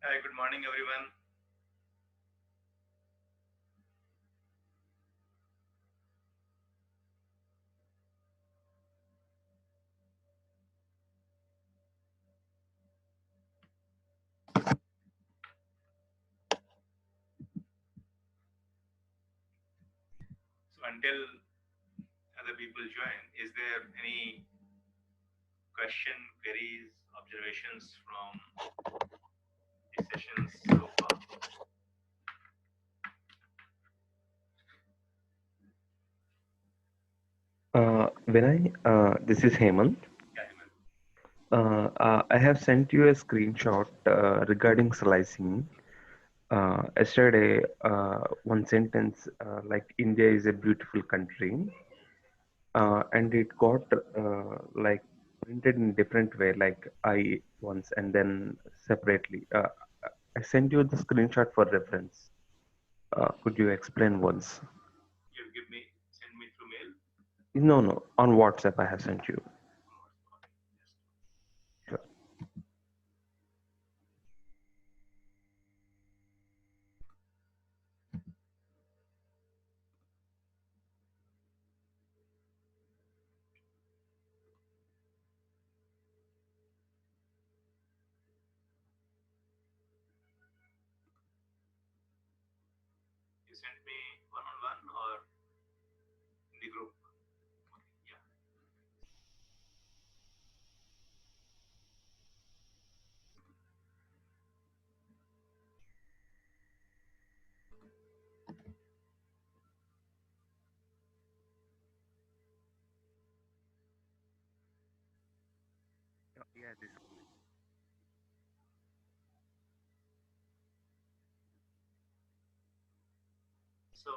Hi, good morning, everyone. So, until other people join, is there any question, queries, observations from the sessions so far? This is Hemant. Yeah, Hemant. I have sent you a screenshot regarding slicing. Yesterday, one sentence like India is a beautiful country, and it got like printed in different way, like I once and then separately. I sent you the screenshot for reference. Could you explain once? You give me, send me through mail. No, no, on WhatsApp I have sent you. Okay, just Sure. you sent me one on one or in the group. Okay, yeah. Yeah, this. So,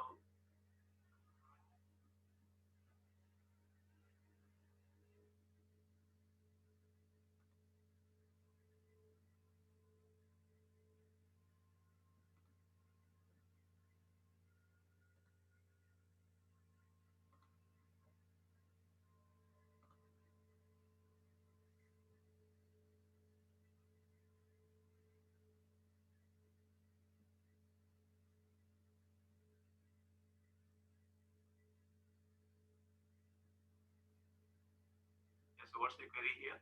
yeah, so what's the query here?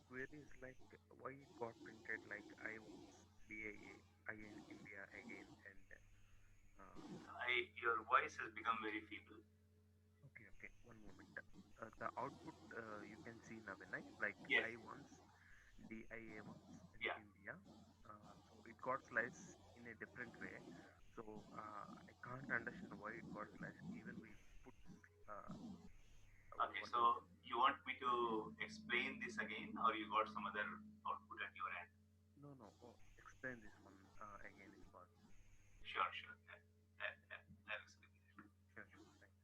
Query is like why it got printed like I once BAA, I in India again, and Your voice has become very feeble. okay, one moment. The output you can see now, right? Like Yes. I once, DIA once, and Yeah. India. So it got sliced in a different way. So I can't understand why it got sliced. Even we put uh, Okay, one. so you want me to explain this again, or you got some other output at your end? No, no. Oh, explain this one again if possible. Sure, sure. That explains it. Sure, sure. Thank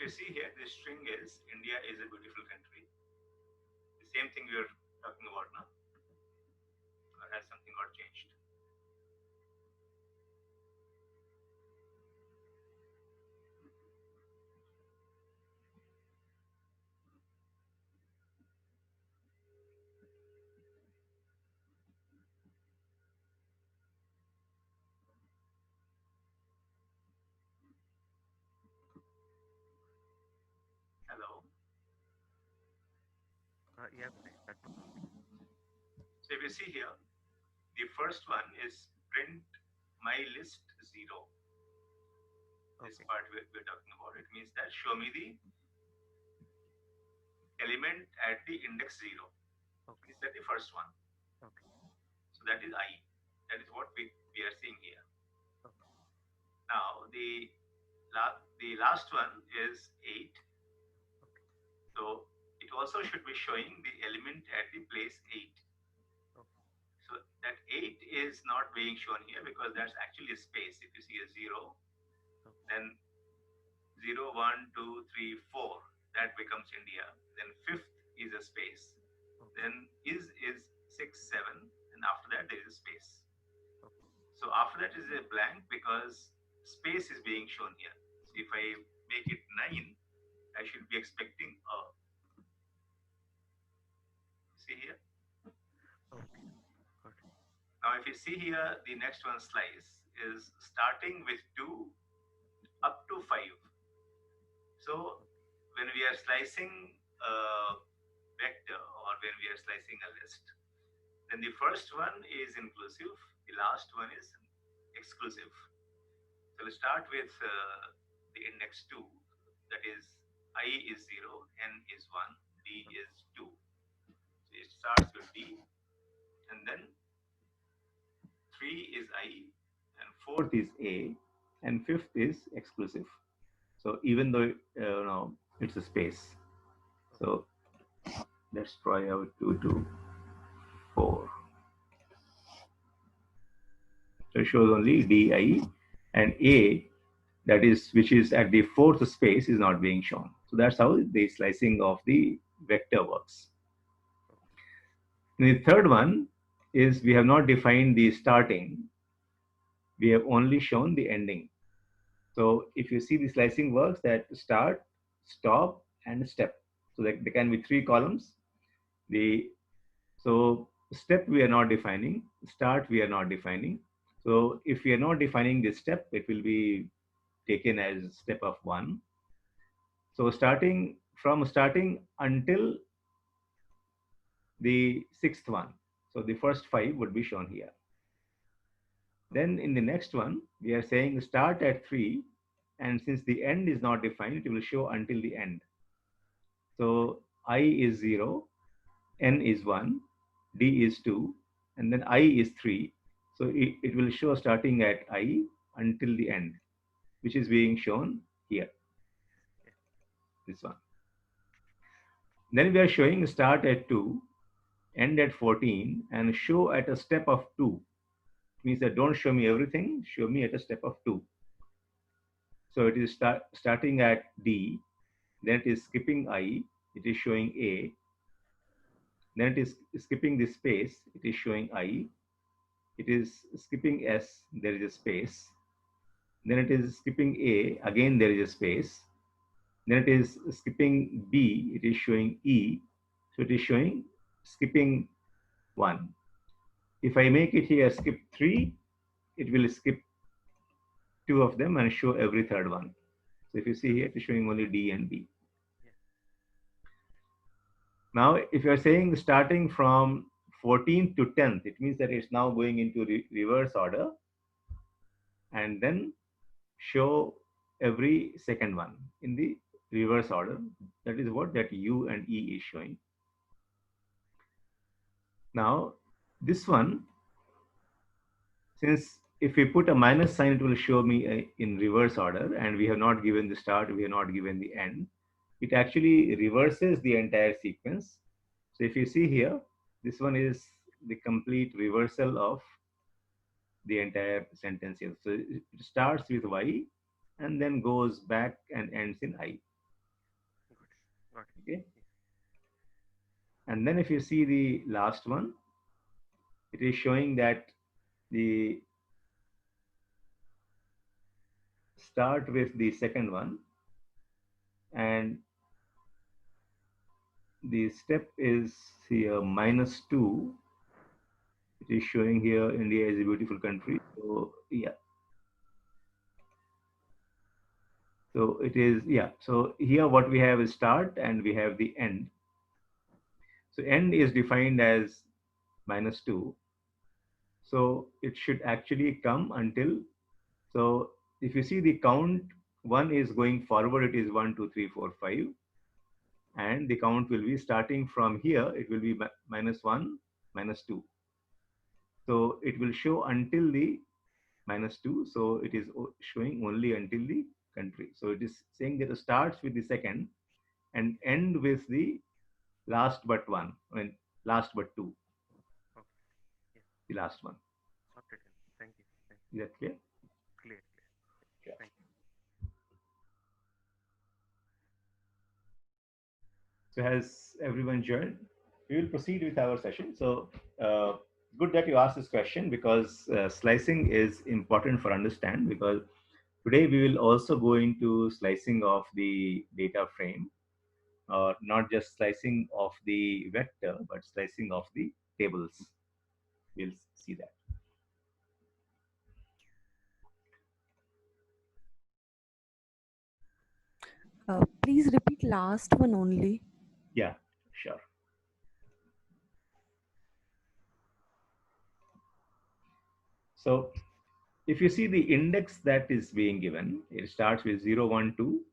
you see here, the string is India is a beautiful country. The same thing we are talking about now, or has something got changed? Hello. Yeah, that was only. So if you see here, the first one is print my list 0. This Okay. part we're talking about, it means that show me the element at the index 0. Okay. Is that the first one? Okay. So that is I. That is what we are seeing here. Okay. Now the last one is 8. Okay. So it also should be showing the element at the place 8. Okay. So that 8 is not being shown here because that's actually a space. If you see a 0, Okay. then 0, 1, 2, 3, 4, that becomes India. Then fifth is a space. Okay. Then is 6, 7, and after that there is a space. Okay. So after that is a blank because space is being shown here. So if I make it 9, I should be expecting a. See here? Okay. Got it. Now if you see here, the next one slice is starting with 2 up to 5. So when we are slicing a vector or when we are slicing a list, then the first one is inclusive, the last one is exclusive. So we'll start with the index 2, that is I is 0, N is 1, D is 2. So it starts with D, and then 3 is I, and fourth is A, and fifth is exclusive. So even though it's a space, so let's try out 2 to 4. So it shows only D, I, and A, that is which is at the fourth space, is not being shown. So that's how the slicing of the vector works. And the third one is we have not defined the starting, we have only shown the ending. So if you see the slicing works, that start, stop, and step. So there can be 3 columns. So step we are not defining, start we are not defining. So if we are not defining this step, it will be taken as step of 1. So starting until the 6th one. So the first 5 would be shown here. Then in the next one, we are saying start at 3, and since the end is not defined, it will show until the end. So I is 0, N is 1, D is 2, and then I is 3. So it will show starting at I until the end, which is being shown here, this one. Then we are showing start at 2, end at 14, and show at a step of 2. It means that don't show me everything, show me at a step of 2. So it is starting at D, then it is skipping I, it is showing A, then it is skipping the space, it is showing I, it is skipping S, there is a space, then it is skipping A, again there is a space, then it is skipping B, it is showing E, so it is showing skipping 1. If I make it here skip 3, it will skip 2 of them and show every third one. So if you see here, it is showing only D and B. Now, if you are saying starting from 14th to 10th, it means that it's now going into reverse order, and then show every second one in the reverse order. That is what that U and E is showing. Now, this one, since if we put a minus sign, it will show me in reverse order, and we have not given the start, we have not given the end. It actually reverses the entire sequence. So if you see here, this one is the complete reversal of the entire sentence here. So it starts with Y and then goes back and ends in I. Okay. And then if you see the last one, it is showing that the start with the second one, and the step is here -2. It is showing here India is a beautiful country. So yeah. So it is, yeah. So here what we have is start and we have the end. So end is defined as -2. So it should actually come until, so if you see the count, one is going forward, it is 1, 2, 3, 4, 5. And the count will be starting from here, it will be -1, -2. So it will show until the -2. So it is showing only until the country. So it is saying that it starts with the second and end with the last but one, I mean, last but two, Okay. Yes. the last one. Okay. Thank you. Thank Is that clear? you. Clear. Yeah. Thank you. So has everyone joined? We will proceed with our session. So uh, good that you asked this question, because slicing is important for understand, because today we will also go into slicing of the data frame, or not just slicing of the vector, but slicing of the tables. We'll see that. Please repeat last one only. Yeah, sure. So if you see the index that is being given, it starts with 0, 1, 2,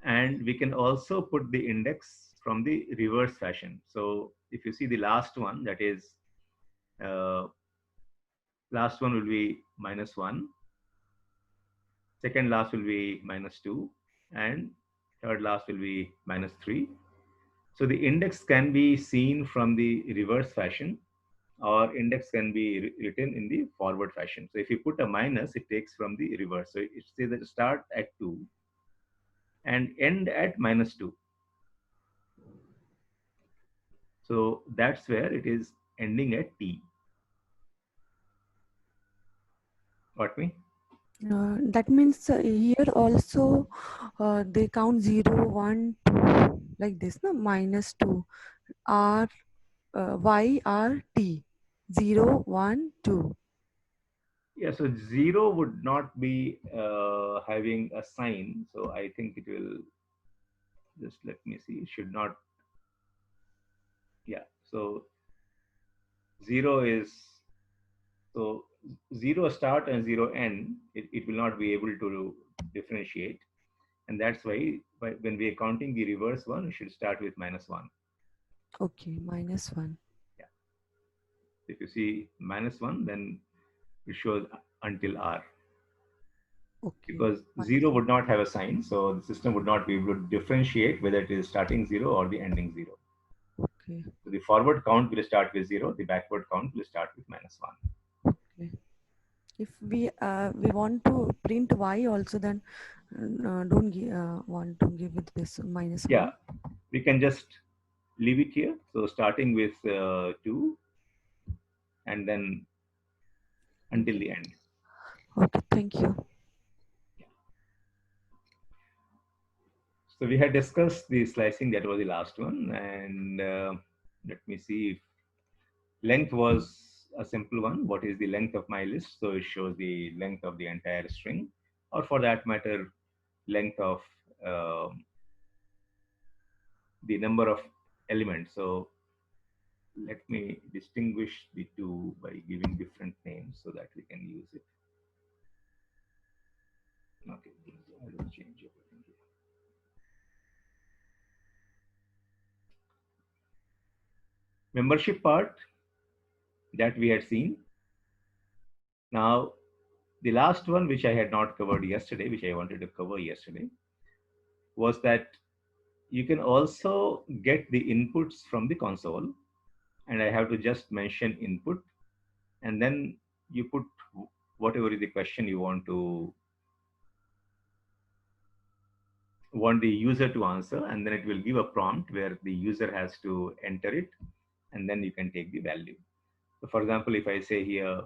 and we can also put the index from the reverse fashion. So if you see the last one, that is, uh, last one will be -1, second last will be -2, and third last will be -3. So the index can be seen from the reverse fashion, or index can be written in the forward fashion. So if you put a minus, it takes from the reverse. So it says that start at 2 and end at -2. So that's where it is ending at T. Got me? That means here also they count 0, 1, 2 like this, no? -2 R Y R T 0, 1, 2. Yeah, so 0 would not be having a sign. So I think it will, just let me see, it should not. Yeah, so 0 is, so 0 start and 0 end, it will not be able to differentiate. And that's why when we are counting the reverse one, we should start with -1. Okay, -1. Yeah. If you see -1, then it shows until R. Okay. Because 0 would not have a sign, so the system would not be able to differentiate whether it is starting 0 or the ending 0. Okay. So the forward count will start with 0, the backward count will start with -1. Okay. If we want to print Y also, then don't want to give it this -1. Yeah, we can just leave it here. So starting with 2 and then until the end. Okay, thank you. So we had discussed the slicing, that was the last one. And let me see if length was a simple one. What is the length of my list? So it shows the length of the entire string, or for that matter, length of the number of elements. So let me distinguish the two by giving different names so that we can use it. Okay, I will change everything here. Membership part that we had seen. Now, the last one, which I had not covered yesterday, which I wanted to cover yesterday, was that you can also get the inputs from the console. And I have to just mention input, and then you put whatever is the question you want to want the user to answer, and then it will give a prompt where the user has to enter it, and then you can take the value. So for example, if I say here,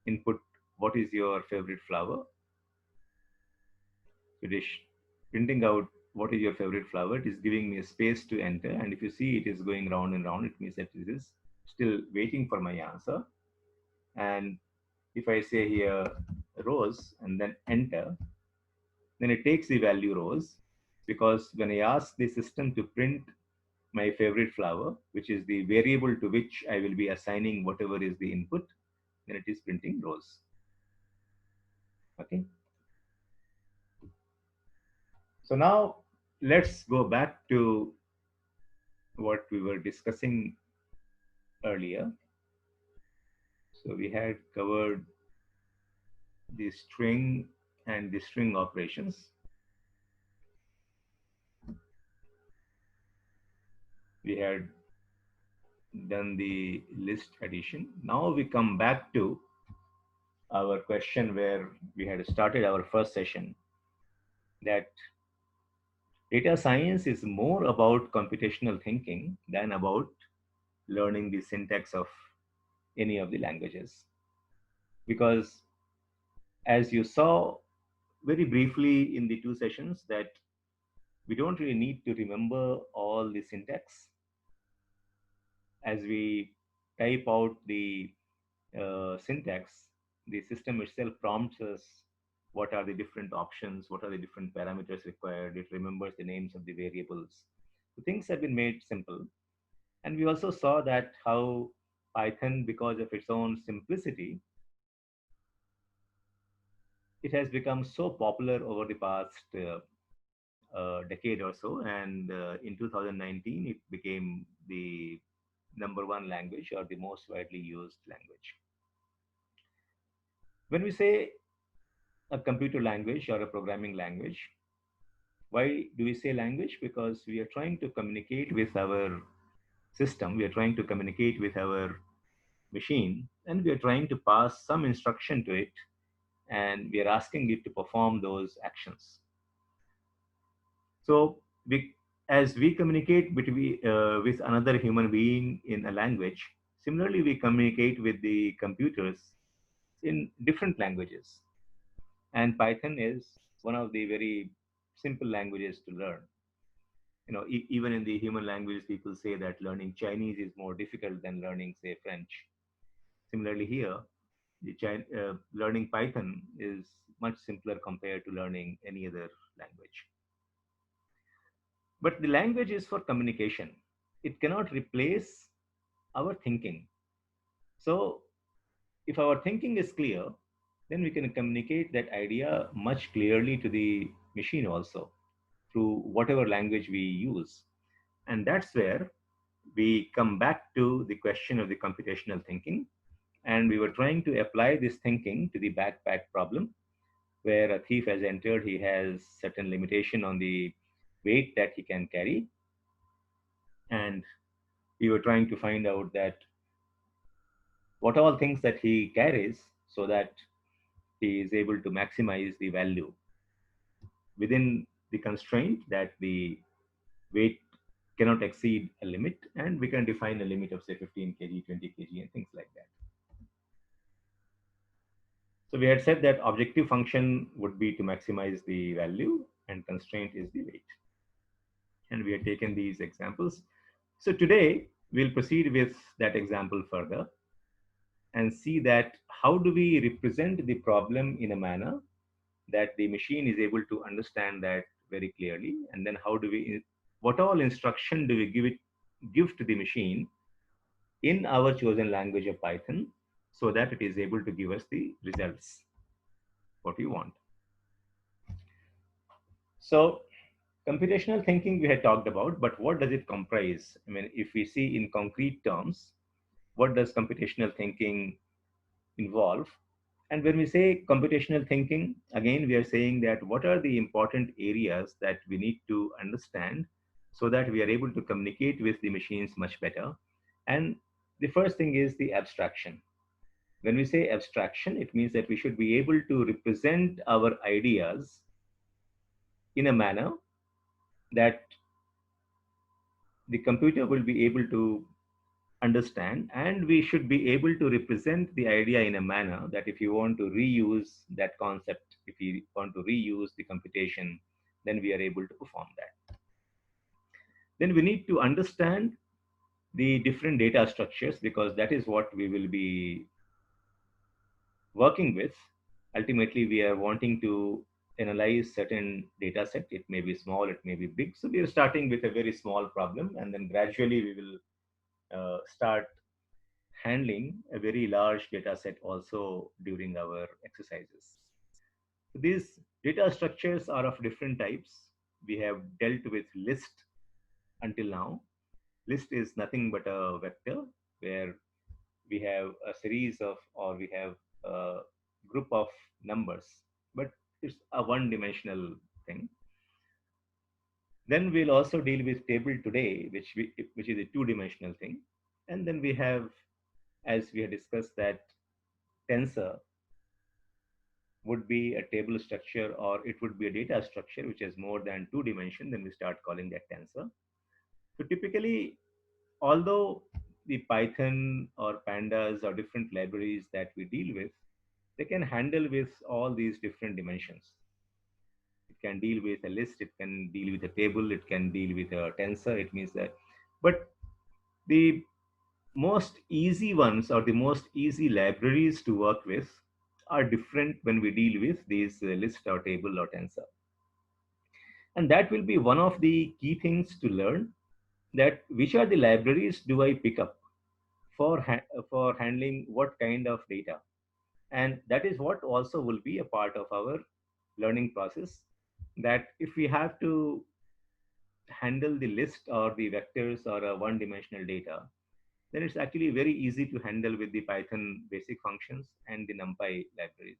input, what is your favorite flower? It is printing out what is your favorite flower. It is giving me a space to enter. And if you see it is going round and round, it means that it is still waiting for my answer. And if I say here rose and then enter, then it takes the value rose, because when I ask the system to print my favorite flower, which is the variable to which I will be assigning whatever is the input, then it is printing rose. Okay. So now let's go back to what we were discussing earlier. So we had covered the string and the string operations. We had done the list addition. Now we come back to our question where we had started our first session, that data science is more about computational thinking than about learning the syntax of any of the languages. Because as you saw very briefly in the two sessions, that we don't really need to remember all the syntax. As we type out the syntax, the system itself prompts us what are the different options, what are the different parameters required. It remembers the names of the variables. So things have been made simple. And we also saw that how Python, because of its own simplicity, it has become so popular over the past decade or so. And in 2019, it became the #1 language, or the most widely used language. When we say a computer language or a programming language, why do we say language? Because we are trying to communicate with our system, we are trying to communicate with our machine, and we are trying to pass some instruction to it, and we are asking it to perform those actions. So as we communicate with another human being in a language, similarly we communicate with the computers in different languages. And Python is one of the very simple languages to learn. Even in the human languages, people say that learning Chinese is more difficult than learning, say, French. Similarly here, learning Python is much simpler compared to learning any other language. But the language is for communication. It cannot replace our thinking. So if our thinking is clear, then we can communicate that idea much clearly to the machine also, through whatever language we use. And that's where we come back to the question of the computational thinking. And we were trying to apply this thinking to the backpack problem, where a thief has entered, he has certain limitation on the weight that he can carry. And we were trying to find out that what all things that he carries, so that he is able to maximize the value within the constraint that the weight cannot exceed a limit, and we can define a limit of say 15 kg, 20 kg, and things like that. So we had said that objective function would be to maximize the value, and constraint is the weight. And we have taken these examples. So today we'll proceed with that example further and see that how do we represent the problem in a manner that the machine is able to understand that very clearly, and then what all instruction do we give to the machine in our chosen language of Python, so that it is able to give us the results what we want. So computational thinking we had talked about, but what does it comprise? I mean, if we see in concrete terms, what does computational thinking involve? And when we say computational thinking, again, we are saying that what are the important areas that we need to understand so that we are able to communicate with the machines much better. And the first thing is the abstraction. When we say abstraction, it means that we should be able to represent our ideas in a manner that the computer will be able to understand, and we should be able to represent the idea in a manner that if you want to reuse that concept, if you want to reuse the computation, then we are able to perform that. Then we need to understand the different data structures, because that is what we will be working with. Ultimately, we are wanting to analyze certain data set. It may be small, it may be big. So we are starting with a very small problem, and then gradually we will start handling a very large data set also during our exercises. These data structures are of different types. We have dealt with list until now. List is nothing but a vector where we have a series of, or we have a group of numbers, but it's a one-dimensional thing. Then we'll also deal with table today, which is a two-dimensional thing. And then we have, as we have discussed, that tensor would be a table structure, or it would be a data structure which has more than two dimensions. Then we start calling that tensor. So typically, although the Python or pandas or different libraries that we deal with, they can handle with all these different dimensions. It can deal with a list, it can deal with a table, it can deal with a tensor. It means that, but the most easy ones or the most easy libraries to work with are different when we deal with these list or table or tensor. And that will be one of the key things to learn, that which are the libraries do I pick up for handling what kind of data. And that is what also will be a part of our learning process, that if we have to handle the list or the vectors or a one dimensional data, then it's actually very easy to handle with the Python basic functions and the NumPy libraries.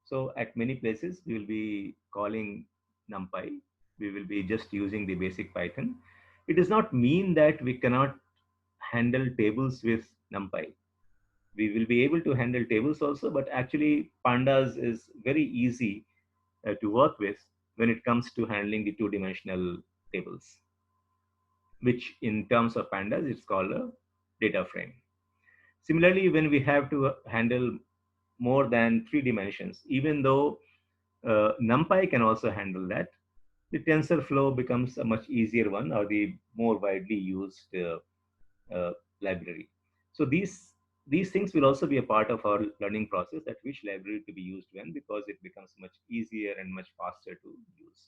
So at many places, we will be calling NumPy. We will be just using the basic Python. It does not mean that we cannot handle tables with NumPy. We will be able to handle tables also, but actually pandas is very easy to work with when it comes to handling the two-dimensional tables, which in terms of pandas, it's called a data frame. Similarly, when we have to handle more than three dimensions, even though NumPy can also handle that, the TensorFlow becomes a much easier one, or the more widely used library. So these things will also be a part of our learning process, that which library to be used when, because it becomes much easier and much faster to use.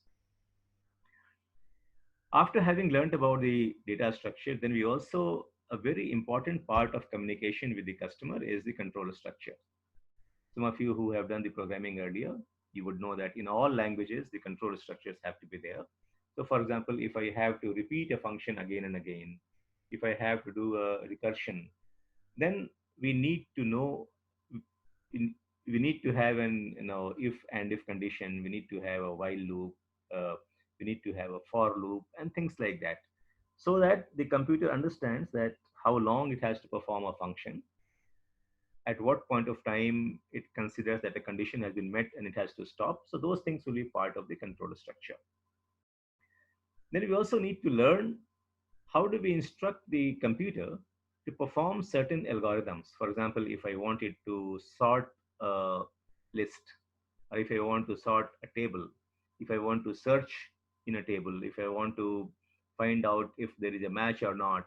After having learned about the data structure, then we also, a very important part of communication with the customer is the controller structure. Some of you who have done the programming earlier, you would know that in all languages, the controller structures have to be there. So for example, if I have to repeat a function again and again, if I have to do a recursion, then we need to know, we need to have an, if and if condition, we need to have a while loop, uh, we need to have a for loop and things like that, so that the computer understands that how long it has to perform a function, at what point of time it considers that a condition has been met and it has to stop. So those things will be part of the controller structure. Then we also need to learn how do we instruct the computer to perform certain algorithms. For example, if I wanted to sort a list, or if I want to sort a table, if I want to search in a table, if I want to find out if there is a match or not,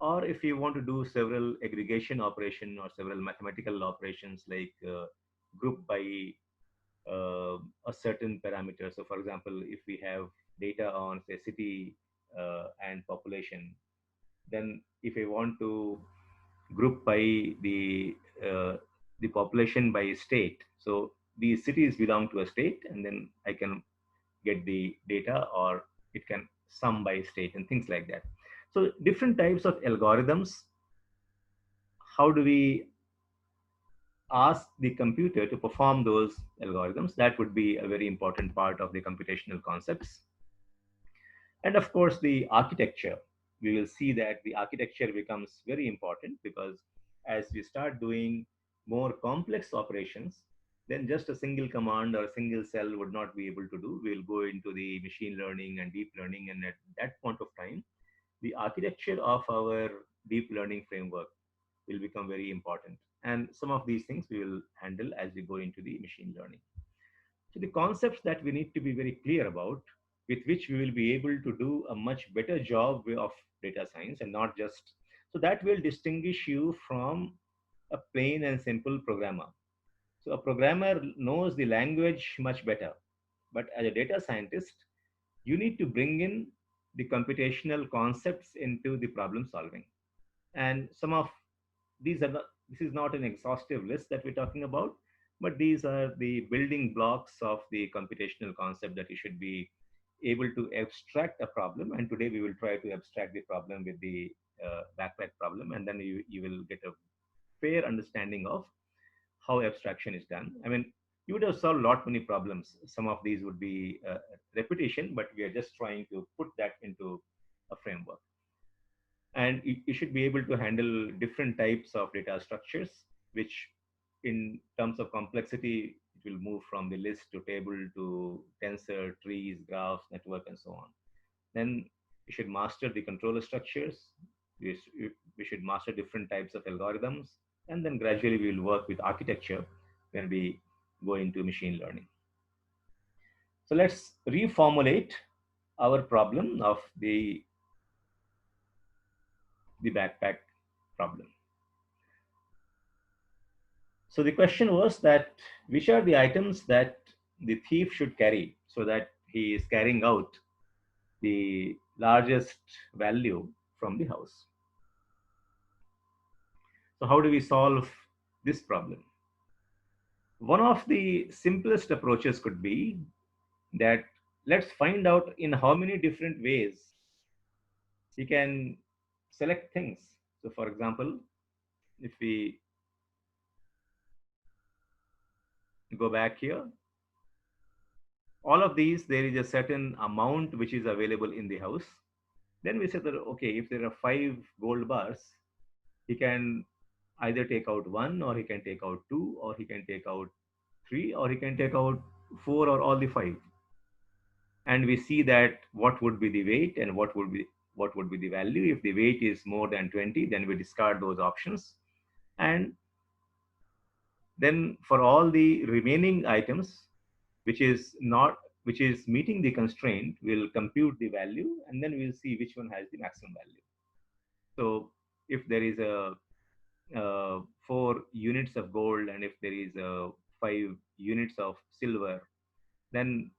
or if you want to do several aggregation operation or several mathematical operations like group by a certain parameter. So for example, if we have data on say city and population, then if I want to group by uh, the population by state, so these cities belong to a state, and then I can get the data, or it can sum by state and things like that. So different types of algorithms, how do we ask the computer to perform those algorithms? That would be a very important part of the computational concepts. And of course, the architecture. We will see that the architecture becomes very important, because as we start doing more complex operations, then just a single command or a single cell would not be able to do. We'll go into the machine learning and deep learning, and at that point of time, the architecture of our deep learning framework will become very important. And some of these things we will handle as we go into the machine learning. So the concepts that we need to be very clear about, with which we will be able to do a much better job of data science, and not just, so that will distinguish you from a plain and simple programmer. So a programmer knows the language much better, but as a data scientist, you need to bring in the computational concepts into the problem solving. And some of these are not, this is not an exhaustive list that we're talking about, but these are the building blocks of the computational concept that you should be able to abstract a problem. And today we will try to abstract the problem with the backpack problem, and then you will get a fair understanding of how abstraction is done. I mean, you would have solved a lot many problems. Some of these would be repetition, but we are just trying to put that into a framework. And you should be able to handle different types of data structures, which in terms of complexity, it will move from the list to table to tensor, trees, graphs, network, and so on. Then we should master the controller structures. We should master different types of algorithms. And then gradually we will work with architecture when we go into machine learning. So let's reformulate our problem of the backpack problem. So the question was that which are the items that the thief should carry so that he is carrying out the largest value from the house. So how do we solve this problem? One of the simplest approaches could be that let's find out in how many different ways he can select things. So for example, if we go back here, all of these, there is a certain amount which is available in the house. Then we said that, okay, if there are 5 gold bars, he can either take out 1, or he can take out 2, or he can take out 3, or he can take out 4, or all the 5. And we see that what would be the weight and what would be the value. If the weight is more than 20, then we discard those options. And then for all the remaining items, which is meeting the constraint, we'll compute the value, and then we'll see which one has the maximum value. So if there is a 4 units of gold, and if there is a 5 units of silver, then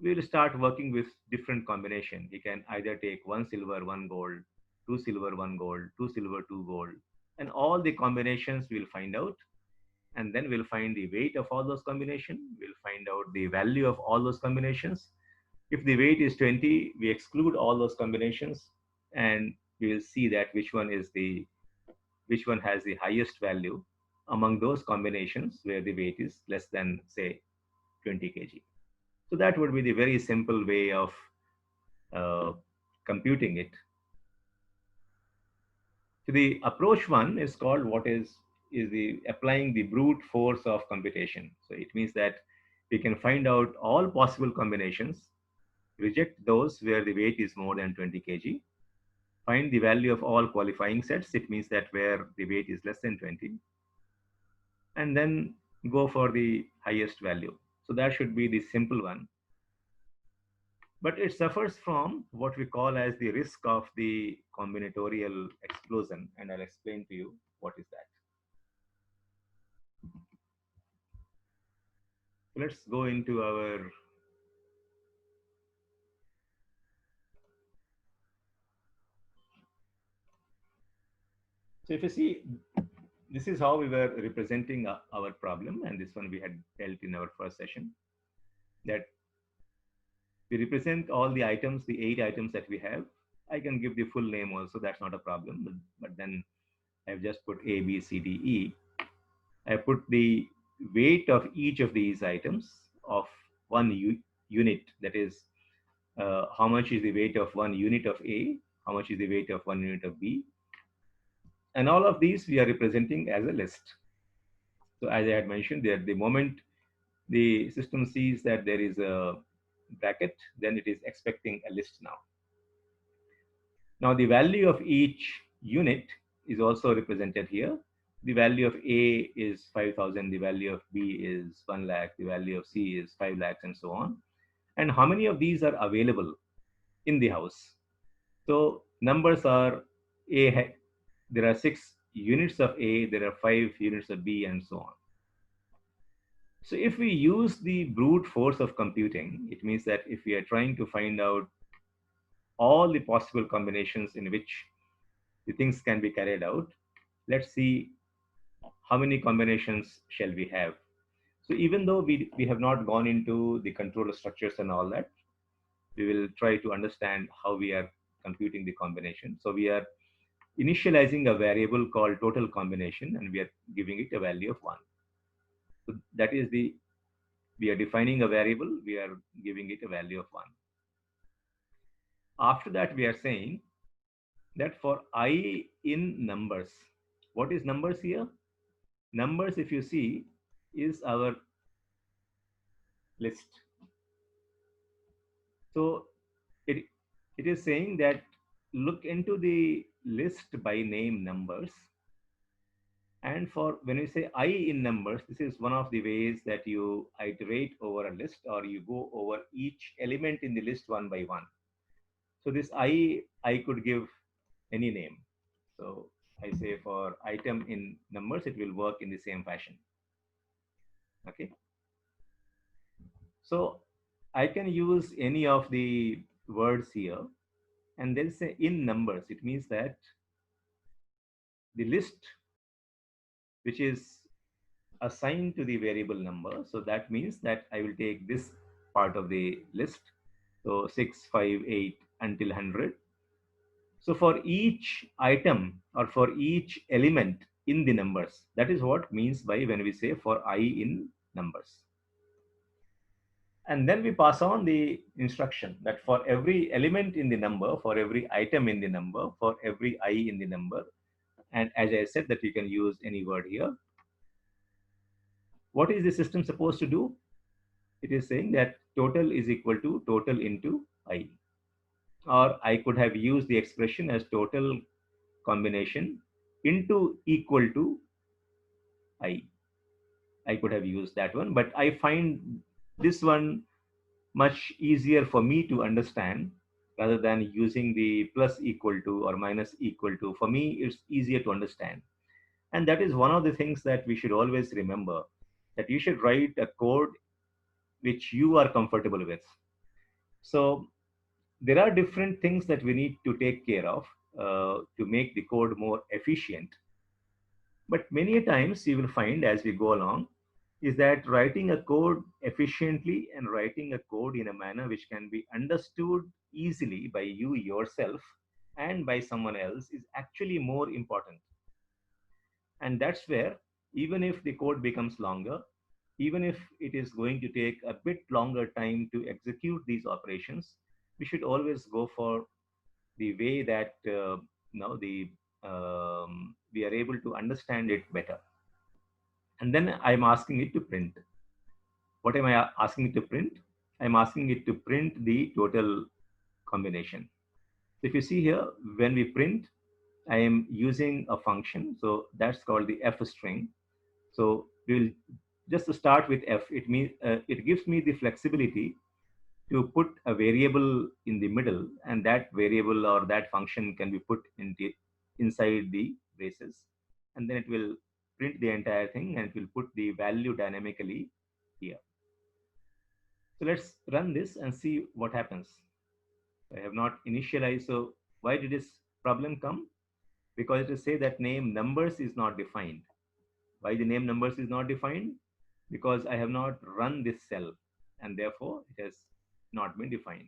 we'll start working with different combination. You can either take 1 silver, 1 gold, 2 silver, 1 gold, 2 silver, 2 gold, and all the combinations we'll find out. And then we'll find the weight of all those combinations. We'll find out the value of all those combinations. If the weight is 20, we exclude all those combinations, and we will see that which one has the highest value among those combinations where the weight is less than, say, 20 kg. So that would be the very simple way of computing it. So the approach one is called the applying the brute force of computation. So it means that we can find out all possible combinations, reject those where the weight is more than 20 kg, find the value of all qualifying sets. It means that where the weight is less than 20, and then go for the highest value. So that should be the simple one. But it suffers from what we call as the risk of the combinatorial explosion, and I'll explain to you what is that. Let's go into our so if you see, this is how we were representing our problem, and this one we had dealt in our first session, that we represent all the items, the 8 items that we have. I can give the full name also, that's not a problem, but then I've just put A, B, C, D, E. I put the weight of each of these items of one unit, that is, how much is the weight of 1 unit of A, how much is the weight of 1 unit of B, and all of these we are representing as a list. So as I had mentioned, there, the moment the system sees that there is a bracket, then it is expecting a list now. Now the value of each unit is also represented here. The value of A is 5,000, the value of B is 1 lakh, the value of C is 5 lakhs, and so on. And how many of these are available in the house? So numbers are A, there are 6 units of A, there are 5 units of B, and so on. So if we use the brute force of computing, it means that if we are trying to find out all the possible combinations in which the things can be carried out, let's see how many combinations shall we have. So even though we have not gone into the controller structures and all that, we will try to understand how we are computing the combination. So we are initializing a variable called total combination, and we are giving it a value of 1. So that is we are defining a variable, we are giving it a value of 1. After that, we are saying that for I in numbers, what is numbers here? Numbers, if you see, is our list. So it is saying that look into the list by name numbers. And for when we say I in numbers, this is one of the ways that you iterate over a list, or you go over each element in the list one by one. So this I could give any name. So I say for item in numbers, it will work in the same fashion. Okay. So I can use any of the words here, and then say in numbers. It means that the list which is assigned to the variable number. So that means that I will take this part of the list. So 6, 5, 8 until 100. So for each item or for each element in the numbers, that is what means by when we say for I in numbers. And then we pass on the instruction that for every element in the number, for every item in the number, for every I in the number, and as I said that you can use any word here. What is the system supposed to do? It is saying that total is equal to total into I. Or I could have used the expression as total combination into equal to I. I could have used that one, but I find this one much easier for me to understand rather than using the plus equal to or minus equal to. For me, it's easier to understand. And that is one of the things that we should always remember, that you should write a code which you are comfortable with. So there are different things that we need to take care of to make the code more efficient. But many times you will find as we go along is that writing a code efficiently and writing a code in a manner which can be understood easily by you yourself and by someone else is actually more important. And that's where, even if the code becomes longer, even if it is going to take a bit longer time to execute these operations, we should always go for the way that we are able to understand it better. And then I'm asking it to print. What am I asking it to print? I'm asking it to print the total combination. If you see here, when we print, I am using a function. So that's called the f string. So we'll just start with f. It means it gives me the flexibility to put a variable in the middle, and that variable or that function can be put inside the braces, and then it will print the entire thing and it will put the value dynamically here. So let's run this and see what happens. I have not initialized. So why did this problem come? Because it will say that name numbers is not defined. Why the name numbers is not defined? Because I have not run this cell, and therefore it has not been defined.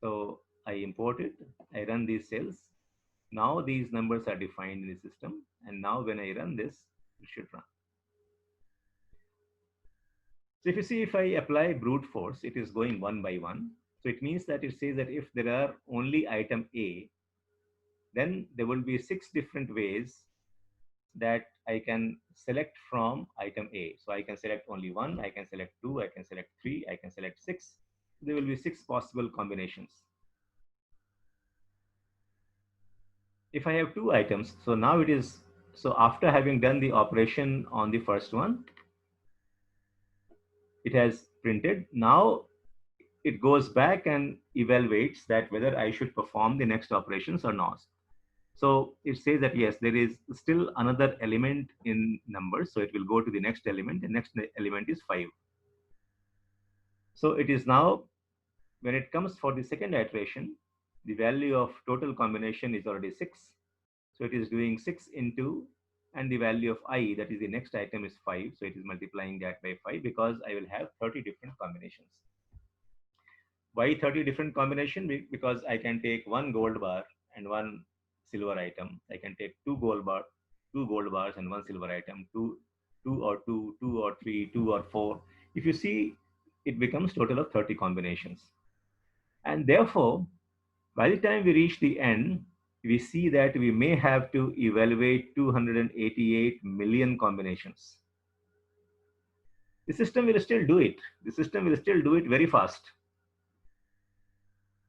So I import it, I run these cells. Now these numbers are defined in the system, and now when I run this, it should run. So if you see, if I apply brute force, it is going one by one. So it means that it says that if there are only item A, then there will be 6 different ways that I can select from item A. So I can select only one, I can select two, I can select three, I can select six. There will be six possible combinations. If I have two items, so now it is, so after having done the operation on the first one, it has printed. Now it goes back and evaluates that whether I should perform the next operations or not. So it says that yes, there is still another element in numbers. So it will go to the next element. The next element is 5. So it is now, when it comes for the second iteration, the value of total combination is already 6. So it is doing 6 into, and the value of I, that is the next item, is 5. So it is multiplying that by 5 because I will have 30 different combinations. Why 30 different combination? Because I can take one gold bar and one silver item. I can take two gold bars and one silver item, two or three, two or four. If you see, it becomes total of 30 combinations. And therefore, by the time we reach the end, we see that we may have to evaluate 288 million combinations. The system will still do it. The system will still do it very fast.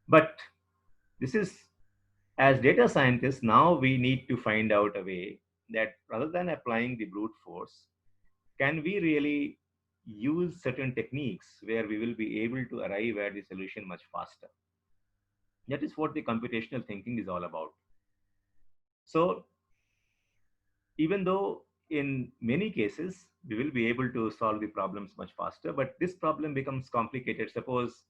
But this is, as data scientists, now we need to find out a way that rather than applying the brute force, can we really use certain techniques where we will be able to arrive at the solution much faster? That is what the computational thinking is all about. So even though in many cases we will be able to solve the problems much faster, but this problem becomes complicated. Suppose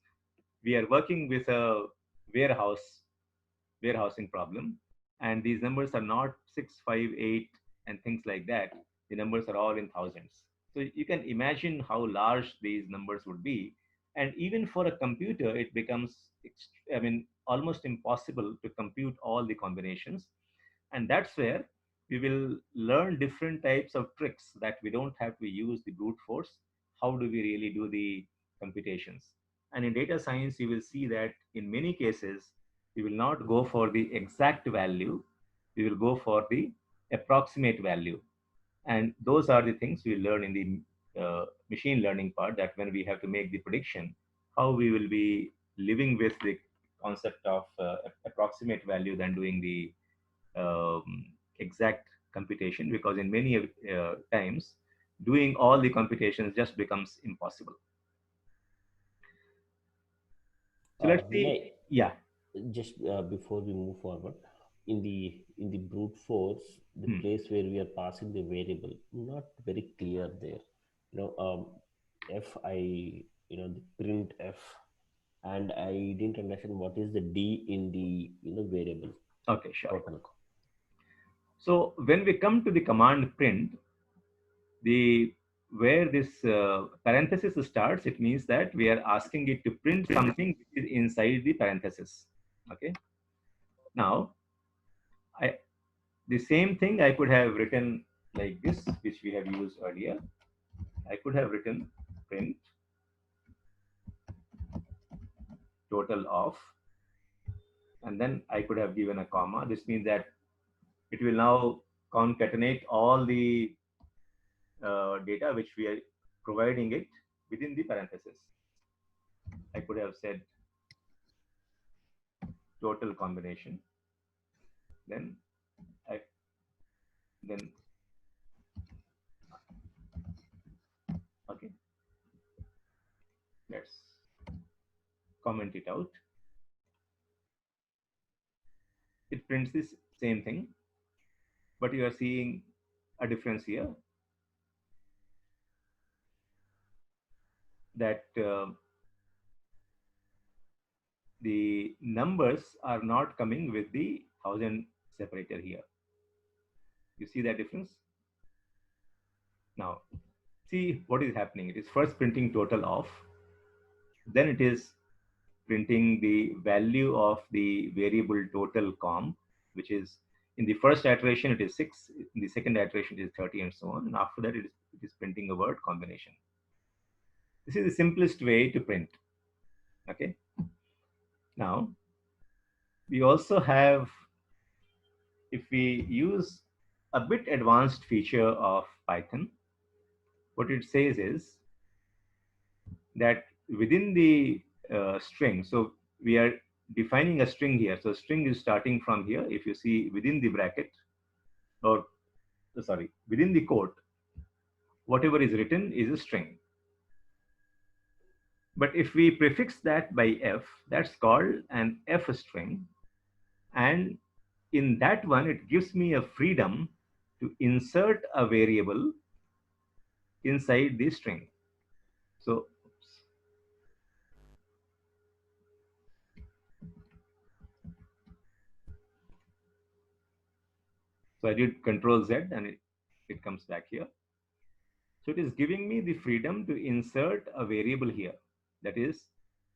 we are working with a warehousing problem, and these numbers are not 6, 5, 8, and things like that. The numbers are all in thousands. So you can imagine how large these numbers would be. And even for a computer, it becomes, almost impossible to compute all the combinations. And that's where we will learn different types of tricks that we don't have to use the brute force. How do we really do the computations? And in data science, you will see that in many cases, we will not go for the exact value. We will go for the approximate value. And those are the things we learn in the machine learning part, that when we have to make the prediction, how we will be living with the concept of approximate value than doing the exact computation, because in many times doing all the computations just becomes impossible. So let's see. Yeah. Just before we move forward, in the brute force, the place where we are passing the variable, not very clear there. The print f, and I didn't understand what is the d in the variable. Okay, sure. So when we come to the command print, where this parenthesis starts, it means that we are asking it to print something which is inside the parenthesis. Okay. Now, the same thing I could have written like this, which we have used earlier. I could have written print total of, and then I could have given a comma. This means that it will now concatenate all the data which we are providing it within the parenthesis. I could have said total combination. Then okay, let's comment it out. It prints this same thing, but you are seeing a difference here, that the numbers are not coming with the 1000 separator here. You see that difference? Now, see what is happening. It is first printing total of, then it is printing the value of the variable total comp, which is in the first iteration it is 6, in the second iteration it is 30, and so on. And after that it is printing a word combination. This is the simplest way to print. Okay. Now, we also have, if we use a bit advanced feature of Python. What it says is that within the string, so we are defining a string here. So string is starting from here. If you see within the bracket, or sorry, within the quote, whatever is written is a string. But if we prefix that by f, that's called an f string. And in that one, it gives me a freedom to insert a variable inside the string. So I did Control Z and it comes back here. So it is giving me the freedom to insert a variable here. That is,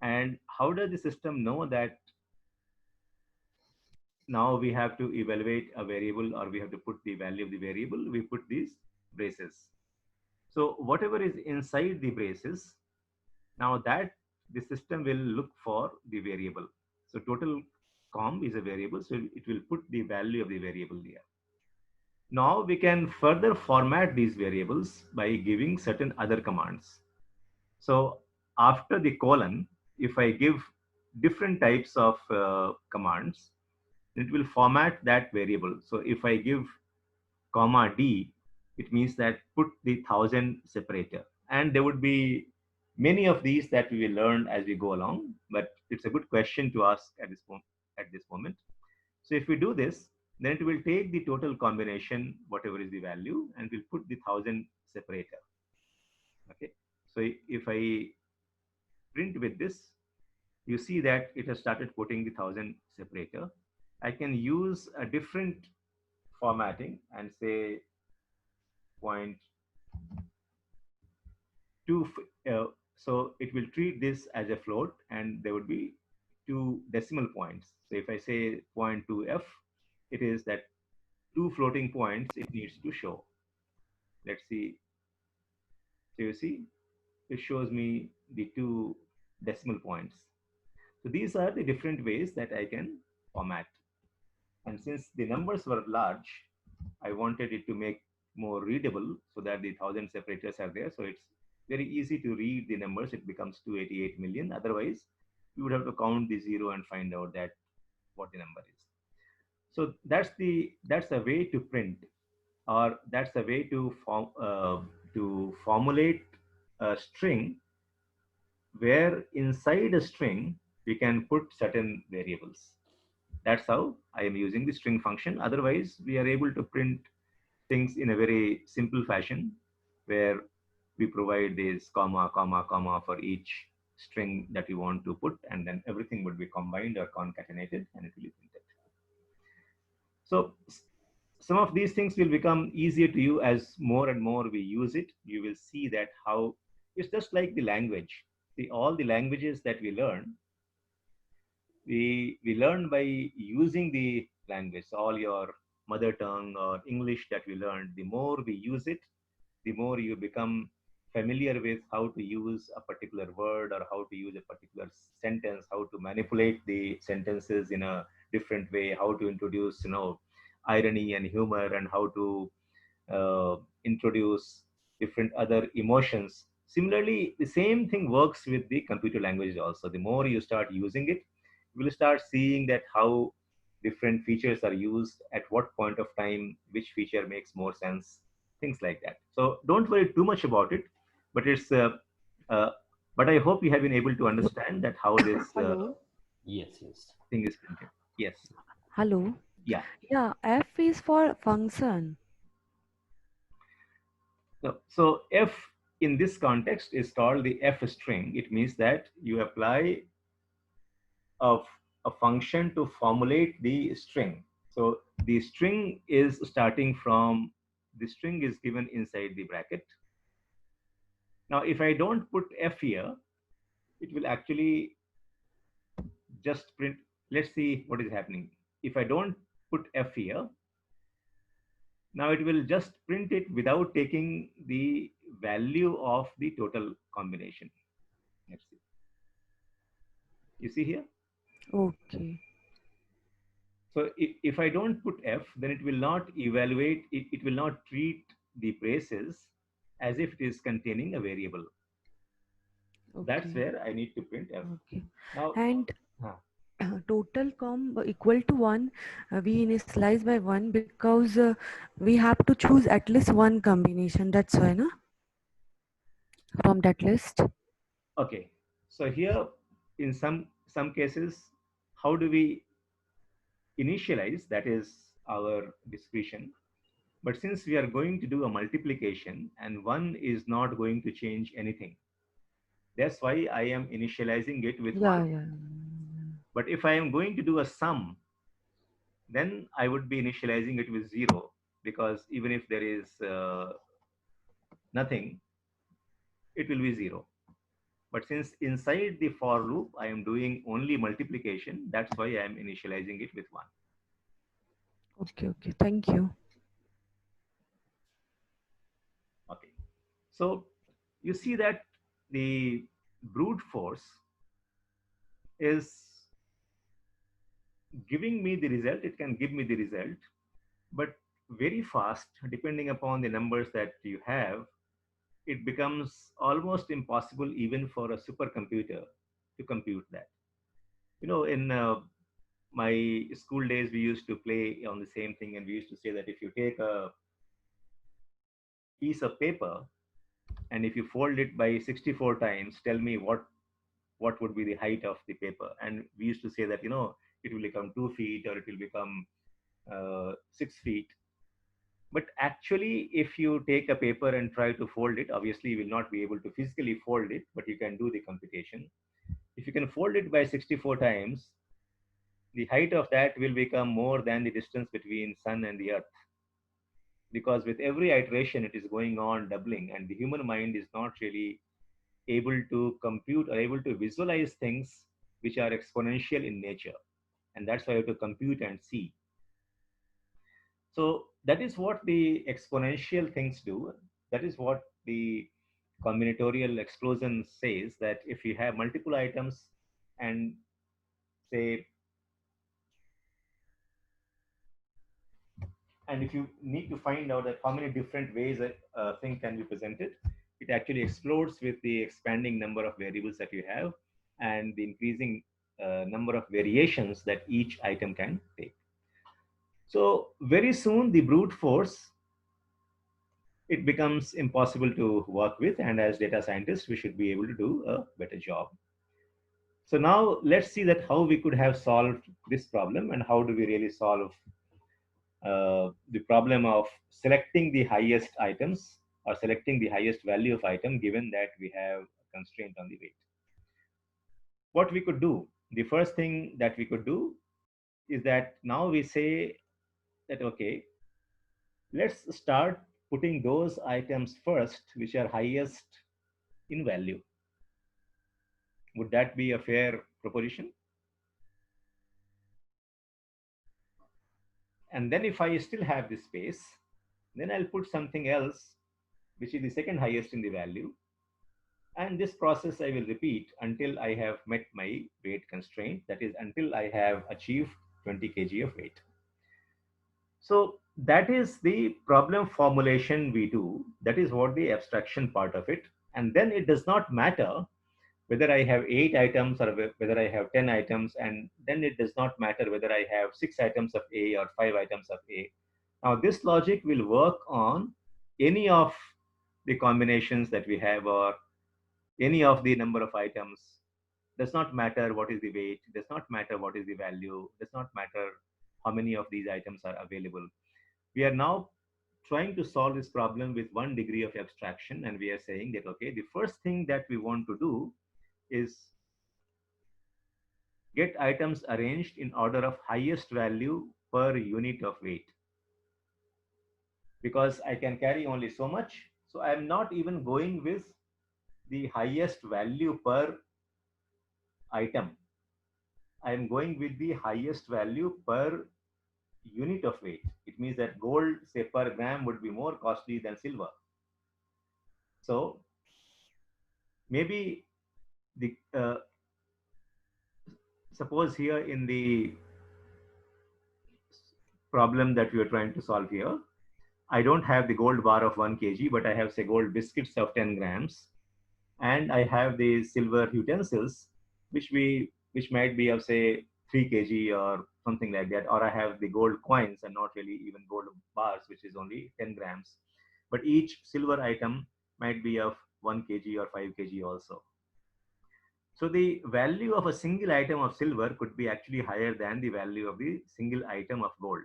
and how does the system know that now we have to evaluate a variable or we have to put the value of the variable? We put these braces. So whatever is inside the braces, now that the system will look for the variable. So total com is a variable, so it will put the value of the variable there. Now we can further format these variables by giving certain other commands. So after the colon, if I give different types of commands, it will format that variable. So if I give comma D, it means that put the 1000 separator. And there would be many of these that we will learn as we go along, but it's a good question to ask at this moment. So if we do this, then it will take the total combination, whatever is the value, and we'll put the 1000 separator. Okay. So if I print with this, you see that it has started putting the 1000 separator. I can use a different formatting and say 0.2. So it will treat this as a float, and there would be 2 decimal points. So if I say 0.2f, it is that 2 floating points it needs to show. Let's see. So you see, it shows me the 2 decimal points. So these are the different ways that I can format. And since the numbers were large, I wanted it to make more readable so that the 1000 separators are there. So it's very easy to read the numbers. It becomes 288 million. Otherwise, you would have to count the 0 and find out that what the number is. So that's a way to print, or that's a way to formulate a string where inside a string we can put certain variables. That's how I am using the string function. Otherwise, we are able to print things in a very simple fashion where we provide this comma, comma, comma for each string that we want to put, and then everything would be combined or concatenated and it will be printed. So some of these things will become easier to you as more and more we use it. You will see that how it's just like the language. See, all the languages that we learn, we learn by using the language. So all your mother tongue or English that we learned, the more we use it, the more you become familiar with how to use a particular word or how to use a particular sentence, how to manipulate the sentences in a different way, how to introduce, irony and humor, and how to introduce different other emotions. Similarly, the same thing works with the computer language also. The more you start using it, you will start seeing that how different features are used at what point of time, which feature makes more sense, things like that. So don't worry too much about it, but it's uh, but I hope you have been able to understand that how this Hello. Yes, yes. thing is printed. Yes. Hello. Yeah. Yeah, F is for function. So f in this context is called the f string. It means that you apply a, a function to formulate the string. So the string is the string is given inside the bracket. Now, if I don't put f here, it will actually just print. Let's see what is happening. If I don't put f here, now it will just print it without taking the value of the total combination. Let's see. You see here? Okay. So if I don't put F, then it will not evaluate, it will not treat the braces as if it is containing a variable. That's Okay. where I need to print F. Okay. Now, And huh, total comb equal to 1, we initialize by 1 because we have to choose at least one combination. That's why, no? From that list. okay. So here, in some cases, how do we initialize? That is our discretion. But since we are going to do a multiplication and 1 is not going to change anything, that's why I am initializing it with 1. Yeah, yeah. But if I am going to do a sum, then I would be initializing it with 0, because even if there is nothing, it will be 0. But since inside the for loop, I am doing only multiplication, that's why I am initializing it with 1. Okay, okay. Thank you. Okay. So you see that the brute force is giving me the result. It can give me the result, but very fast, depending upon the numbers that you have, it becomes almost impossible even for a supercomputer to compute that. You know, in my school days, we used to play on the same thing, and we used to say that if you take a piece of paper and if you fold it by 64 times, tell me what would be the height of the paper. And we used to say that, you know, it will become 2 feet or it will become 6 feet. But actually, if you take a paper and try to fold it, obviously you will not be able to physically fold it, but you can do the computation. If you can fold it by 64 times, the height of that will become more than the distance between sun and the earth. Because with every iteration, it is going on doubling, and the human mind is not really able to compute or able to visualize things which are exponential in nature. And that's why you have to compute and see. So that is what the exponential things do. That is what the combinatorial explosion says, that if you have multiple items and say, and if you need to find out that how many different ways a thing can be presented, it actually explodes with the expanding number of variables that you have and the increasing number of variations that each item can take. So very soon the brute force, it becomes impossible to work with, and as data scientists we should be able to do a better job. So now let's see that how we could have solved this problem, and how do we really solve the problem of selecting the highest items or selecting the highest value of item given that we have a constraint on the weight. What we could do, the first thing that we could do is that now we say that, okay, let's start putting those items first which are highest in value. Would that be a fair proposition? And then if I still have this space, then I'll put something else which is the second highest in the value. And this process I will repeat until I have met my weight constraint, that is until I have achieved 20 kg of weight. So that is the problem formulation we do. That is what the abstraction part of it. And then it does not matter whether I have 8 items or whether I have 10 items, and then it does not matter whether I have 6 items of A or 5 items of A. Now this logic will work on any of the combinations that we have, or any of the number of items. Does not matter what is the weight, does not matter what is the value, does not matter how many of these items are available. We are now trying to solve this problem with one degree of abstraction, and we are saying that, okay, the first thing that we want to do is get items arranged in order of highest value per unit of weight, because I can carry only so much. So I am not even going with the highest value per item. I am going with the highest value per unit of weight. It means that gold, say per gram, would be more costly than silver. So maybe the suppose here in the problem that we are trying to solve here, I don't have the gold bar of 1 kg, but I have, say, gold biscuits of 10 grams. And I have the silver utensils, which might be of, say, 3 kg or something like that. Or I have the gold coins and not really even gold bars, which is only 10 grams. But each silver item might be of 1 kg or 5 kg also. So the value of a single item of silver could be actually higher than the value of the single item of gold.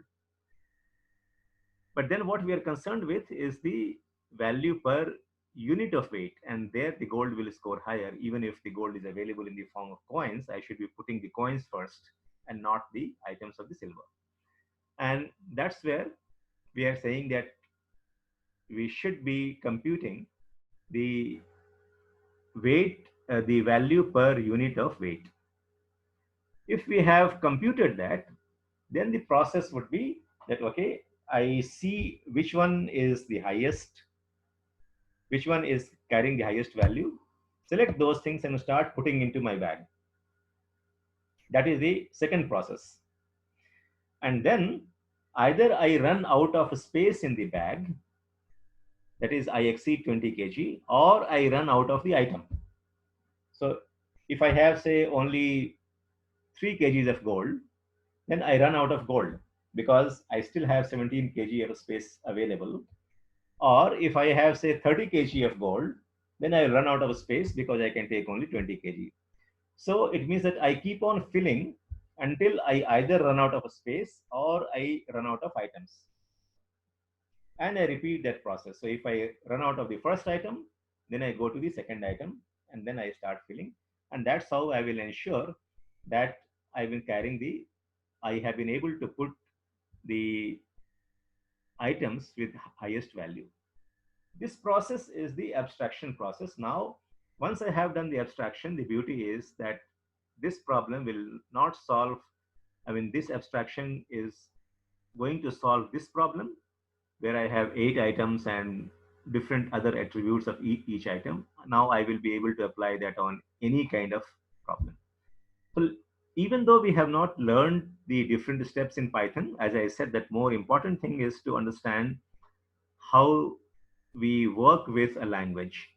But then what we are concerned with is the value per unit of weight, and there the gold will score higher. Even if the gold is available in the form of coins, I should be putting the coins first and not the items of the silver. And that's where we are saying that we should be computing the weight, the value per unit of weight. If we have computed that, then the process would be that, okay, I see which one is the highest, which one is carrying the highest value, select those things and start putting into my bag. That is the second process. And then either I run out of space in the bag, that is I exceed 20 kg, or I run out of the item. So if I have, say, only 3 kgs of gold, then I run out of gold because I still have 17 kg of space available. Or if I have, say, 30 kg of gold, then I run out of space because I can take only 20 kg. So it means that I keep on filling until I either run out of space or I run out of items. And I repeat that process. So if I run out of the first item, then I go to the second item and then I start filling. And that's how I will ensure that I have been able to put the items with highest value. This process is the abstraction process. Now, once I have done the abstraction, the beauty is that this problem will not solve, this abstraction is going to solve this problem where I have 8 items and different other attributes of each item. Now I will be able to apply that on any kind of problem. So even though we have not learned the different steps in Python, as I said, that more important thing is to understand how we work with a language,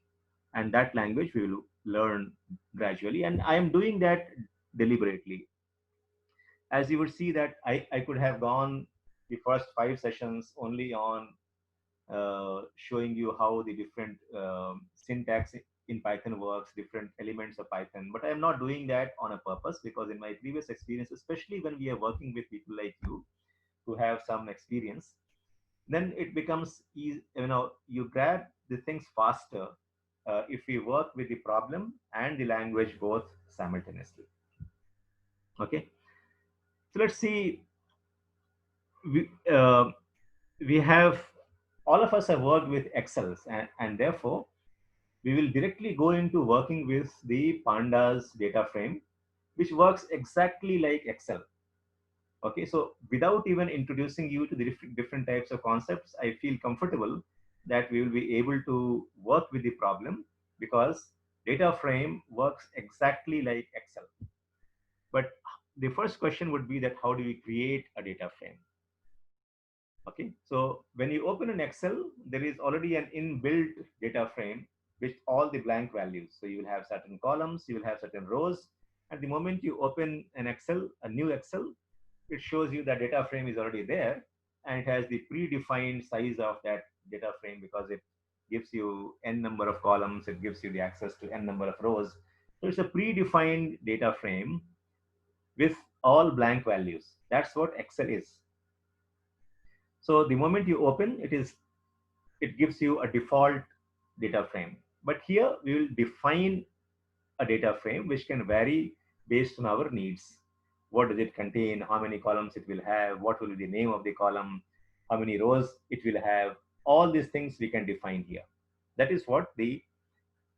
and that language we will learn gradually. And I am doing that deliberately. As you would see that I could have gone the first 5 sessions only on showing you how the different syntax in Python works, different elements of Python. But I am not doing that on a purpose because in my previous experience, especially when we are working with people like you who have some experience, then it becomes easy, you grab the things faster if we work with the problem and the language both simultaneously. Okay, so let's see. We have, all of us have worked with Excel, and therefore we will directly go into working with the pandas data frame, which works exactly like Excel. Okay, so without even introducing you to the different types of concepts, I feel comfortable that we will be able to work with the problem because data frame works exactly like Excel. But the first question would be that how do we create a data frame? Okay, so when you open an Excel, there is already an inbuilt data frame with all the blank values. So you will have certain columns, you will have certain rows. At the moment you open an Excel, a new Excel, it shows you that data frame is already there and it has the predefined size of that data frame because it gives you n number of columns, it gives you the access to n number of rows. So it's a predefined data frame with all blank values. That's what Excel is. So the moment you open, it gives you a default data frame. But here we will define a data frame which can vary based on our needs. What does it contain? How many columns it will have? What will be the name of the column? How many rows it will have? All these things we can define here. That is what the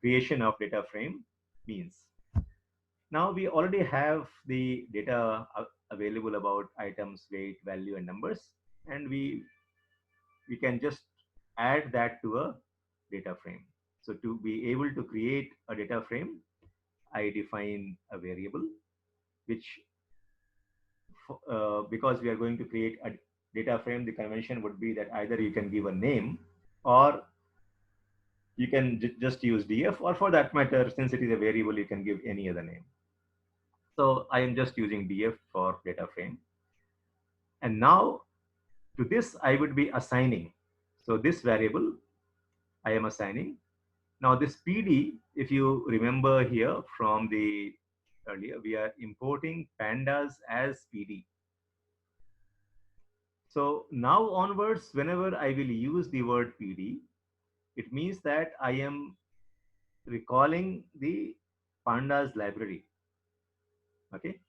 creation of data frame means. Now we already have the data available about items, weight, value, and numbers, and we can just add that to a data frame. So to be able to create a data frame, I define a variable which because we are going to create a data frame, the convention would be that either you can give a name or you can just use df, or for that matter, since it is a variable, you can give any other name. So I am just using df for data frame. And now to this, I would be assigning. So this variable, I am assigning. Now this PD, if you remember here from the earlier, we are importing pandas as PD. So now onwards, whenever I will use the word PD, it means that I am recalling the pandas library. Okay.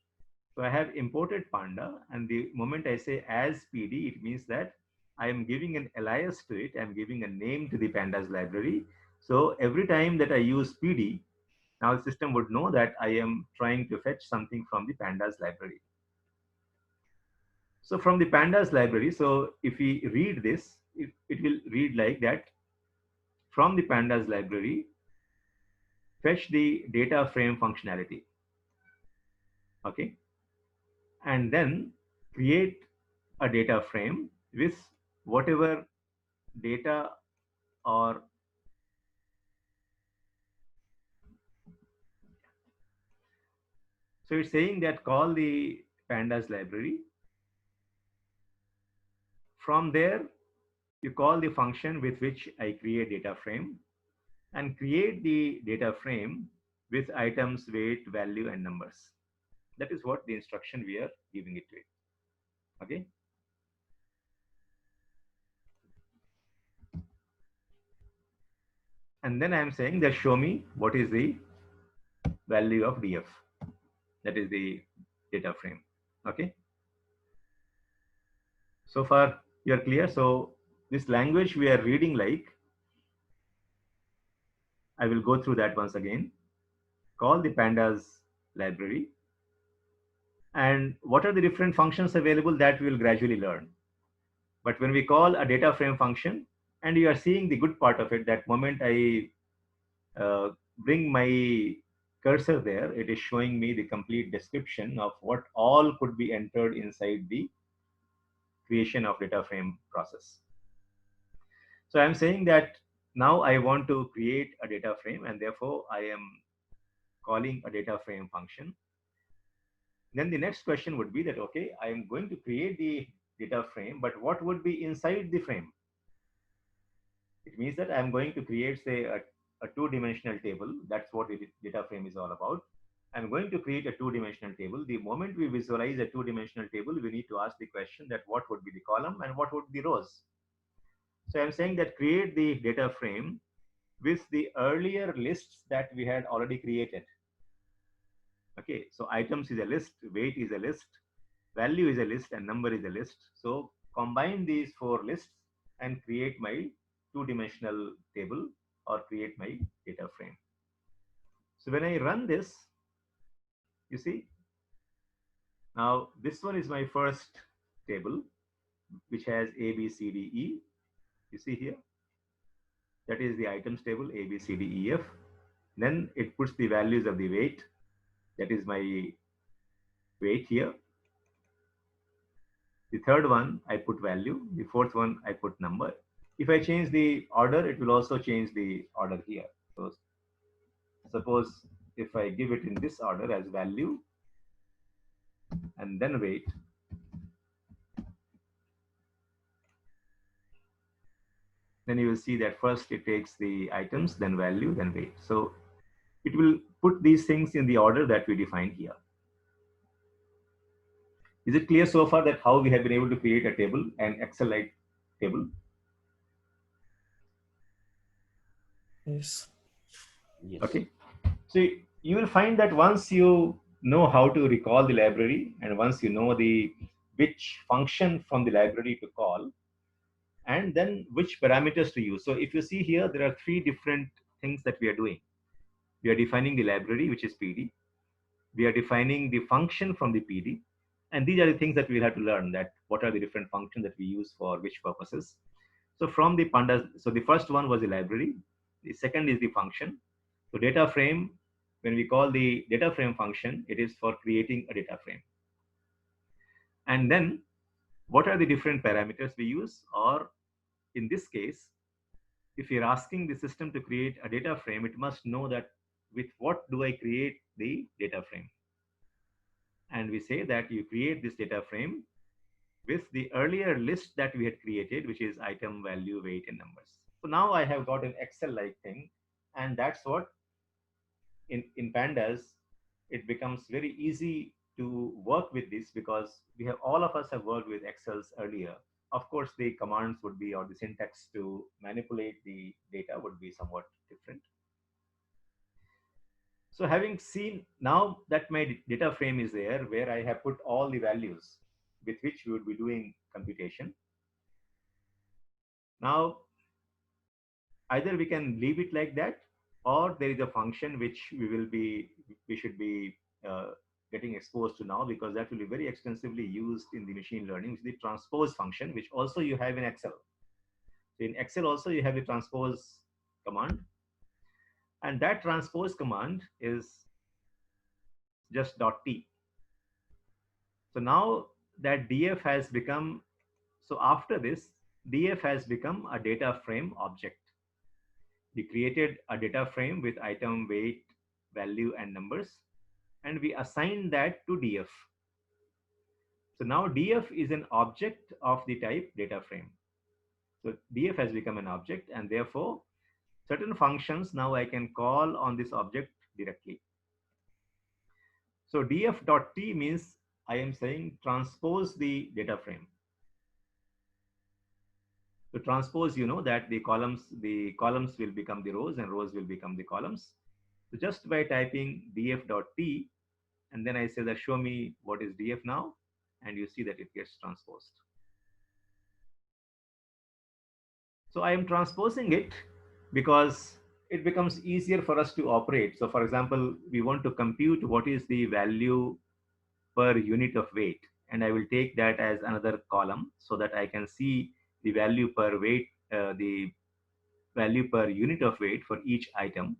So I have imported panda, and the moment I say as PD, it means that I am giving an alias to it. I'm giving a name to the pandas library. So every time that I use PD, now the system would know that I am trying to fetch something from the pandas library. So from the pandas library, so if we read this, it will read like that. From the pandas library, fetch the data frame functionality. Okay. And then create a data frame with whatever data or so it's saying that call the pandas library. From there, you call the function with which I create data frame, and create the data frame with items, weight, value, and numbers. That is what the instruction we are giving it to it. Okay. And then I am saying that show me what is the value of df. That is the data frame. Okay. So far you are clear. So this language we are reading, like, I will go through that once again. Call the pandas library. And what are the different functions available, that we will gradually learn. But when we call a data frame function, and you are seeing the good part of it, that moment I bring my cursor there, it is showing me the complete description of what all could be entered inside the creation of data frame process. So I'm saying that now I want to create a data frame, and therefore I am calling a data frame function. Then the next question would be that, okay, I am going to create the data frame, but what would be inside the frame? It means that I'm going to create, say, a two-dimensional table. That's what the data frame is all about. I'm going to create a two-dimensional table. The moment we visualize a two-dimensional table, we need to ask the question that what would be the column and what would be the rows. So I'm saying that create the data frame with the earlier lists that we had already created. Okay, so items is a list, weight is a list, value is a list, and number is a list. So combine these four lists and create my two-dimensional table, or create my data frame. So when I run this, you see, now this one is my first table, which has A, B, C, D, E. You see here, that is the items table, A, B, C, D, E, F. Then it puts the values of the weight. That is my weight here. The third one, I put value. The fourth one, I put number. If I change the order, it will also change the order here. So suppose if I give it in this order as value and then weight, then you will see that first it takes the items, then value, then weight. So it will put these things in the order that we define here. Is it clear so far that how we have been able to create a table, an Excel-like table? Yes. Yes. Okay. So you will find that once you know how to recall the library, and once you know which function from the library to call, and then which parameters to use. So if you see here, there are three different things that we are doing. We are defining the library, which is PD. We are defining the function from the PD. And these are the things that we'll have to learn, that what are the different functions that we use for which purposes. So from the pandas, so the first one was the library. The second is the function. So data frame, when we call the data frame function, it is for creating a data frame. And then what are the different parameters we use, or in this case, if you're asking the system to create a data frame, it must know that with what do I create the data frame. And we say that you create this data frame with the earlier list that we had created, which is item, value, weight, and numbers. So now I have got an Excel-like thing, and that's what in Pandas, it becomes very easy to work with this because we have all of us have worked with Excels earlier. Of course, the commands would be, or the syntax to manipulate the data would be somewhat different. So having seen now that my data frame is there, where I have put all the values with which we would be doing computation. Now, either we can leave it like that, or there is a function which we should be uh, getting exposed to now, because that will be very extensively used in the machine learning, which is the transpose function, which also you have in Excel. So in Excel also you have the transpose command, and that transpose command is just .t. So now that df has become, so after this, df has become a data frame object. We created a data frame with item, weight, value, and numbers, and we assigned that to df. So now df is an object of the type data frame. So df has become an object, and therefore certain functions now I can call on this object directly. So df.t means I am saying transpose the data frame. To transpose, you know that the columns will become the rows and rows will become the columns. So just by typing df.t, and then I say that show me what is df now, and you see that it gets transposed. So I am transposing it because it becomes easier for us to operate. So for example, we want to compute what is the value per unit of weight, and I will take that as another column so that I can see the value per weight, the value per unit of weight for each item.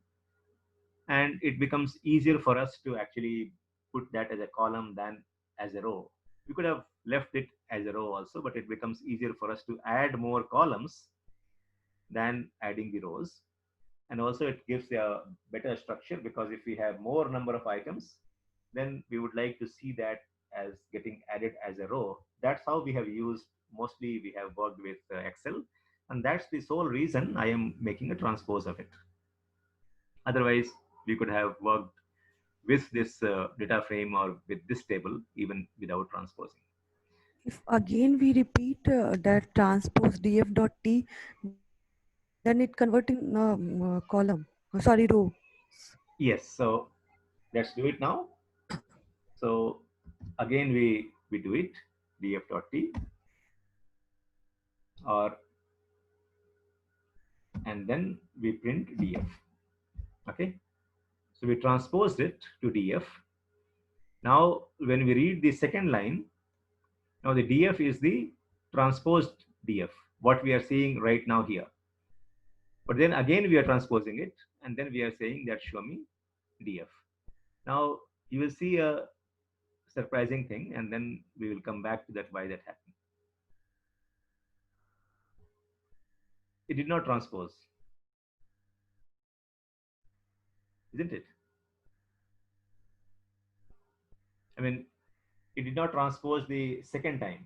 And it becomes easier for us to actually put that as a column than as a row. We could have left it as a row also, but it becomes easier for us to add more columns than adding the rows. And also it gives a better structure, because if we have more number of items, then we would like to see that as getting added as a row. That's how we have used, mostly we have worked with Excel, and that's the sole reason I am making a transpose of it. Otherwise, we could have worked with this data frame or with this table even without transposing. If again we repeat that transpose df dot t, then it converting column, sorry, row. Yes, so let's do it now. So again, we do it df.t, or and then we print df. Okay, so we transposed it to df. Now when we read the second line, now the df is the transposed df, what we are seeing right now here. But then again we are transposing it, and then we are saying that show me df. Now you will see a surprising thing, and then we will come back to that why that happened. It did not transpose, isn't it? I mean, it did not transpose the second time.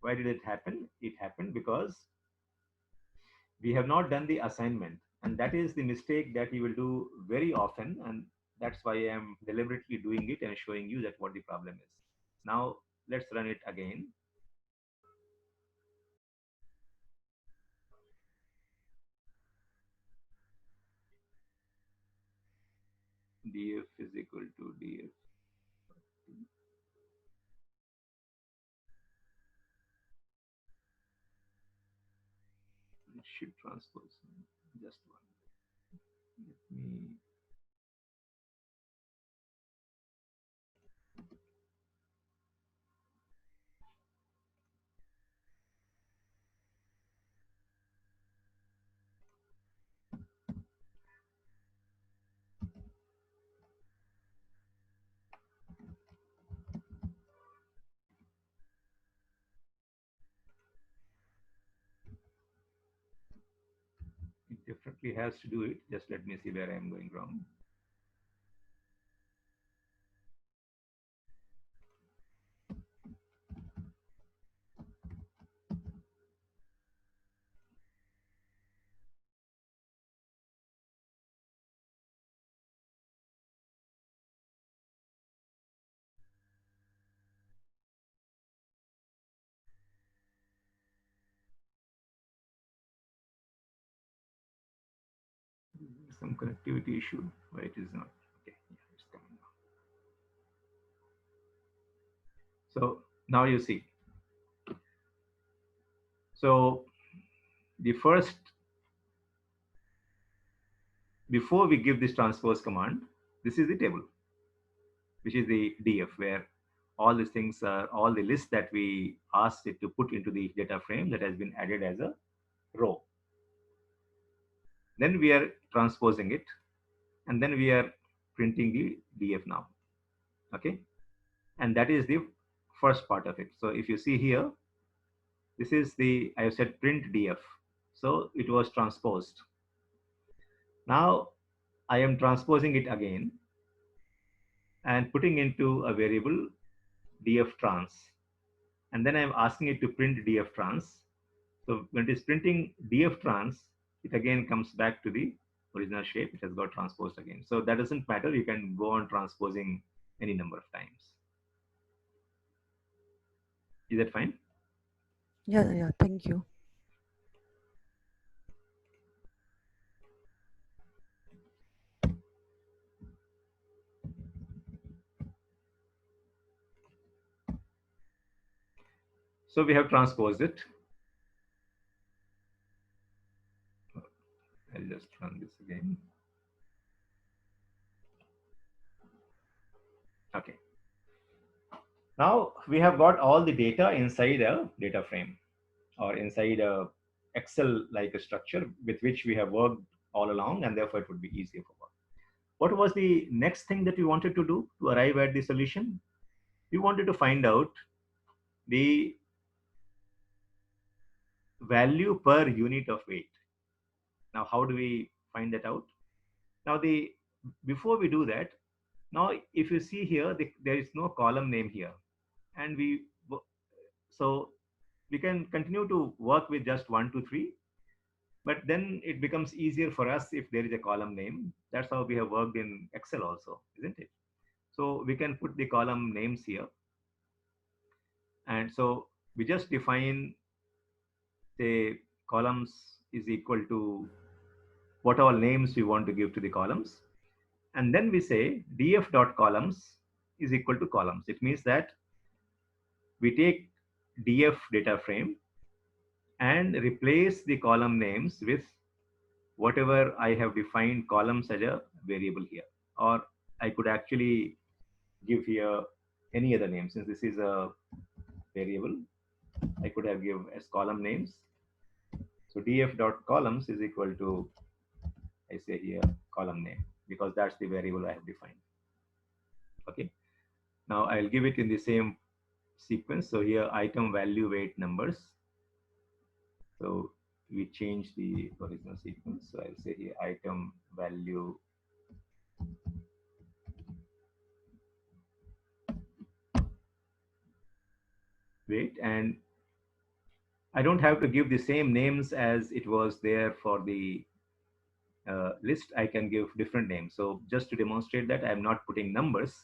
Why did it happen? It happened because we have not done the assignment, and that is the mistake that you will do very often, and that's why I am deliberately doing it and showing you that what the problem is. Now let's run it again. Df is equal to df. It should transpose just one. Let me definitely has to do it. Just let me see where I am going wrong. Some connectivity issue. Why it is not? Okay, yeah, it's coming now. So now you see. So the first, before we give this transpose command, this is the table, which is the DF, where all these things are, all the lists that we asked it to put into the data frame that has been added as a row. Then we are transposing it, and then we are printing the DF now. Okay, and that is the first part of it. So if you see here, this is the, I have said print DF. So it was transposed. Now I am transposing it again and putting into a variable DF trans. And then I'm asking it to print DF trans. So when it is printing DF trans, it again comes back to the original shape. It has got transposed again. So that doesn't matter. You can go on transposing any number of times. Is that fine? Yeah, thank you. So we have transposed it. I'll just run this again. Okay. Now we have got all the data inside a data frame or inside a Excel like a structure with which we have worked all along, and therefore it would be easier for work. What was the next thing that we wanted to do to arrive at the solution? We wanted to find out the value per unit of weight. Now, how do we find that out? Now, before we do that, now if you see here, there is no column name here, and so we can continue to work with just 1, 2, 3, but then it becomes easier for us if there is a column name. That's how we have worked in Excel also, isn't it? So we can put the column names here, and so we just define the columns is equal to what all names we want to give to the columns. And then we say df.columns is equal to columns. It means that we take df data frame and replace the column names with whatever I have defined columns as a variable here. Or I could actually give here any other name. Since this is a variable, I could have given as column names. So df.columns is equal to, I say here, column name, because that's the variable I have defined. Okay. Now I'll give it in the same sequence. So here item value weight numbers. So we change the original sequence. So I'll say here item value weight, and I don't have to give the same names as it was there for the list. I can give different names. So just to demonstrate that I'm not putting numbers,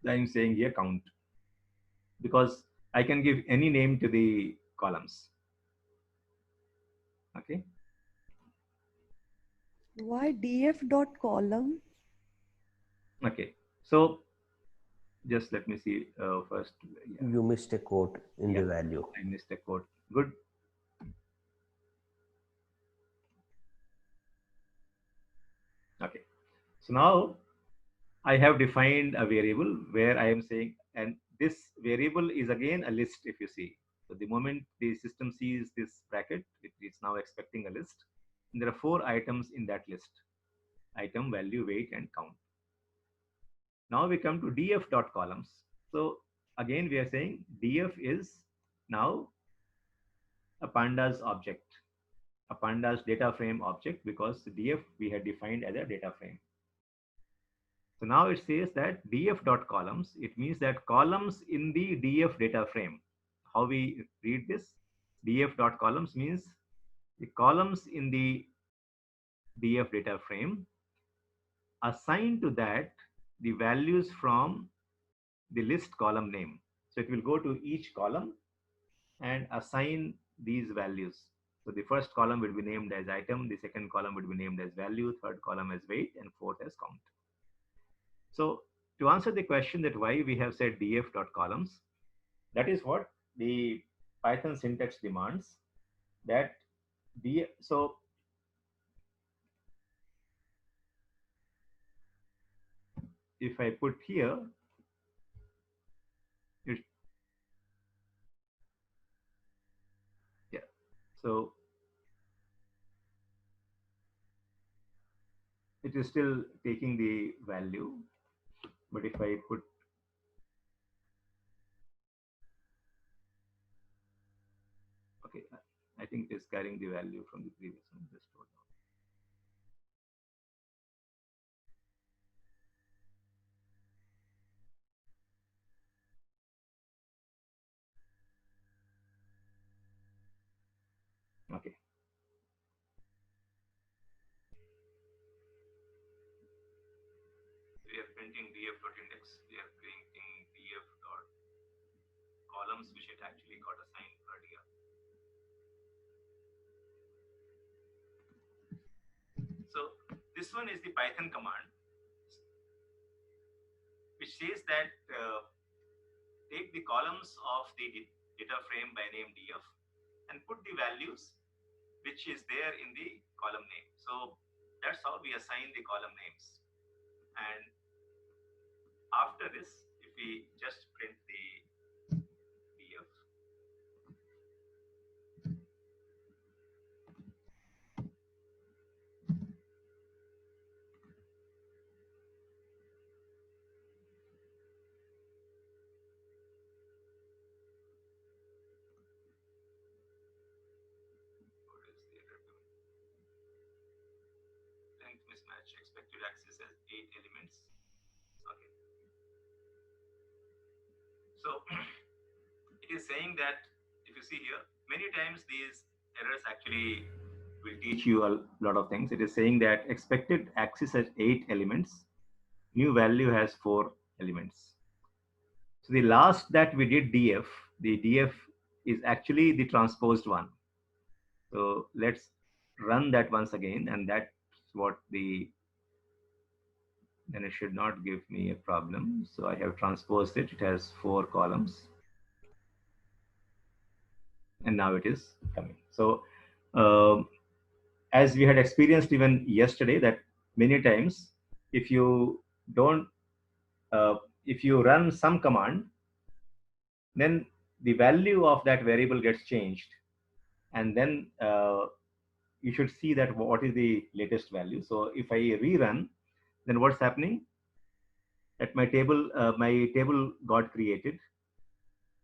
I'm saying here count, because I can give any name to the columns. Okay. Why df.column? Okay. So just let me see first. Yeah. You missed a quote in the value. I missed a quote. Good. Okay. So now I have defined a variable where I am saying, and this variable is again a list if you see. So the moment the system sees this bracket, it's now expecting a list. And there are 4 items in that list: item, value, weight, and count. Now we come to df.columns. So again, we are saying df is now a pandas object. a pandas data frame object because df we had defined as a data frame. So now it says that df.columns, it means that columns in the df data frame. How we read this? df.columns means the columns in the df data frame, assign to that the values from the list column name. So it will go to each column and assign these values. So the first column will be named as item, the second column will be named as value, third column as weight, and fourth as count. So to answer the question that why we have said df.columns, that is what the Python syntax demands, that so if I put here, yeah, so it is still taking the value, but if I put, okay, I think it is carrying the value from the previous one. Just hold on. Okay. We are printing df.index. We are printing df.columns, which it actually got assigned earlier. So this one is the Python command, which says that take the columns of the data frame by name df and put the values which is there in the column name. So that's how we assign the column names. And after this, if we just print the df, length mismatch, expected access as 8 elements. Okay. So it is saying that if you see here, many times these errors actually will teach you a lot of things. It is saying that expected access has 8 elements, new value has 4 elements. So the last that we did df, the df is actually the transposed one. So let's run that once again, and that's what the, then it should not give me a problem. So I have transposed it. It has 4 columns. And now it is coming. So as we had experienced even yesterday, that many times if you don't, if you run some command, then the value of that variable gets changed. And then you should see that what is the latest value. So if I rerun, then what's happening? That my table got created.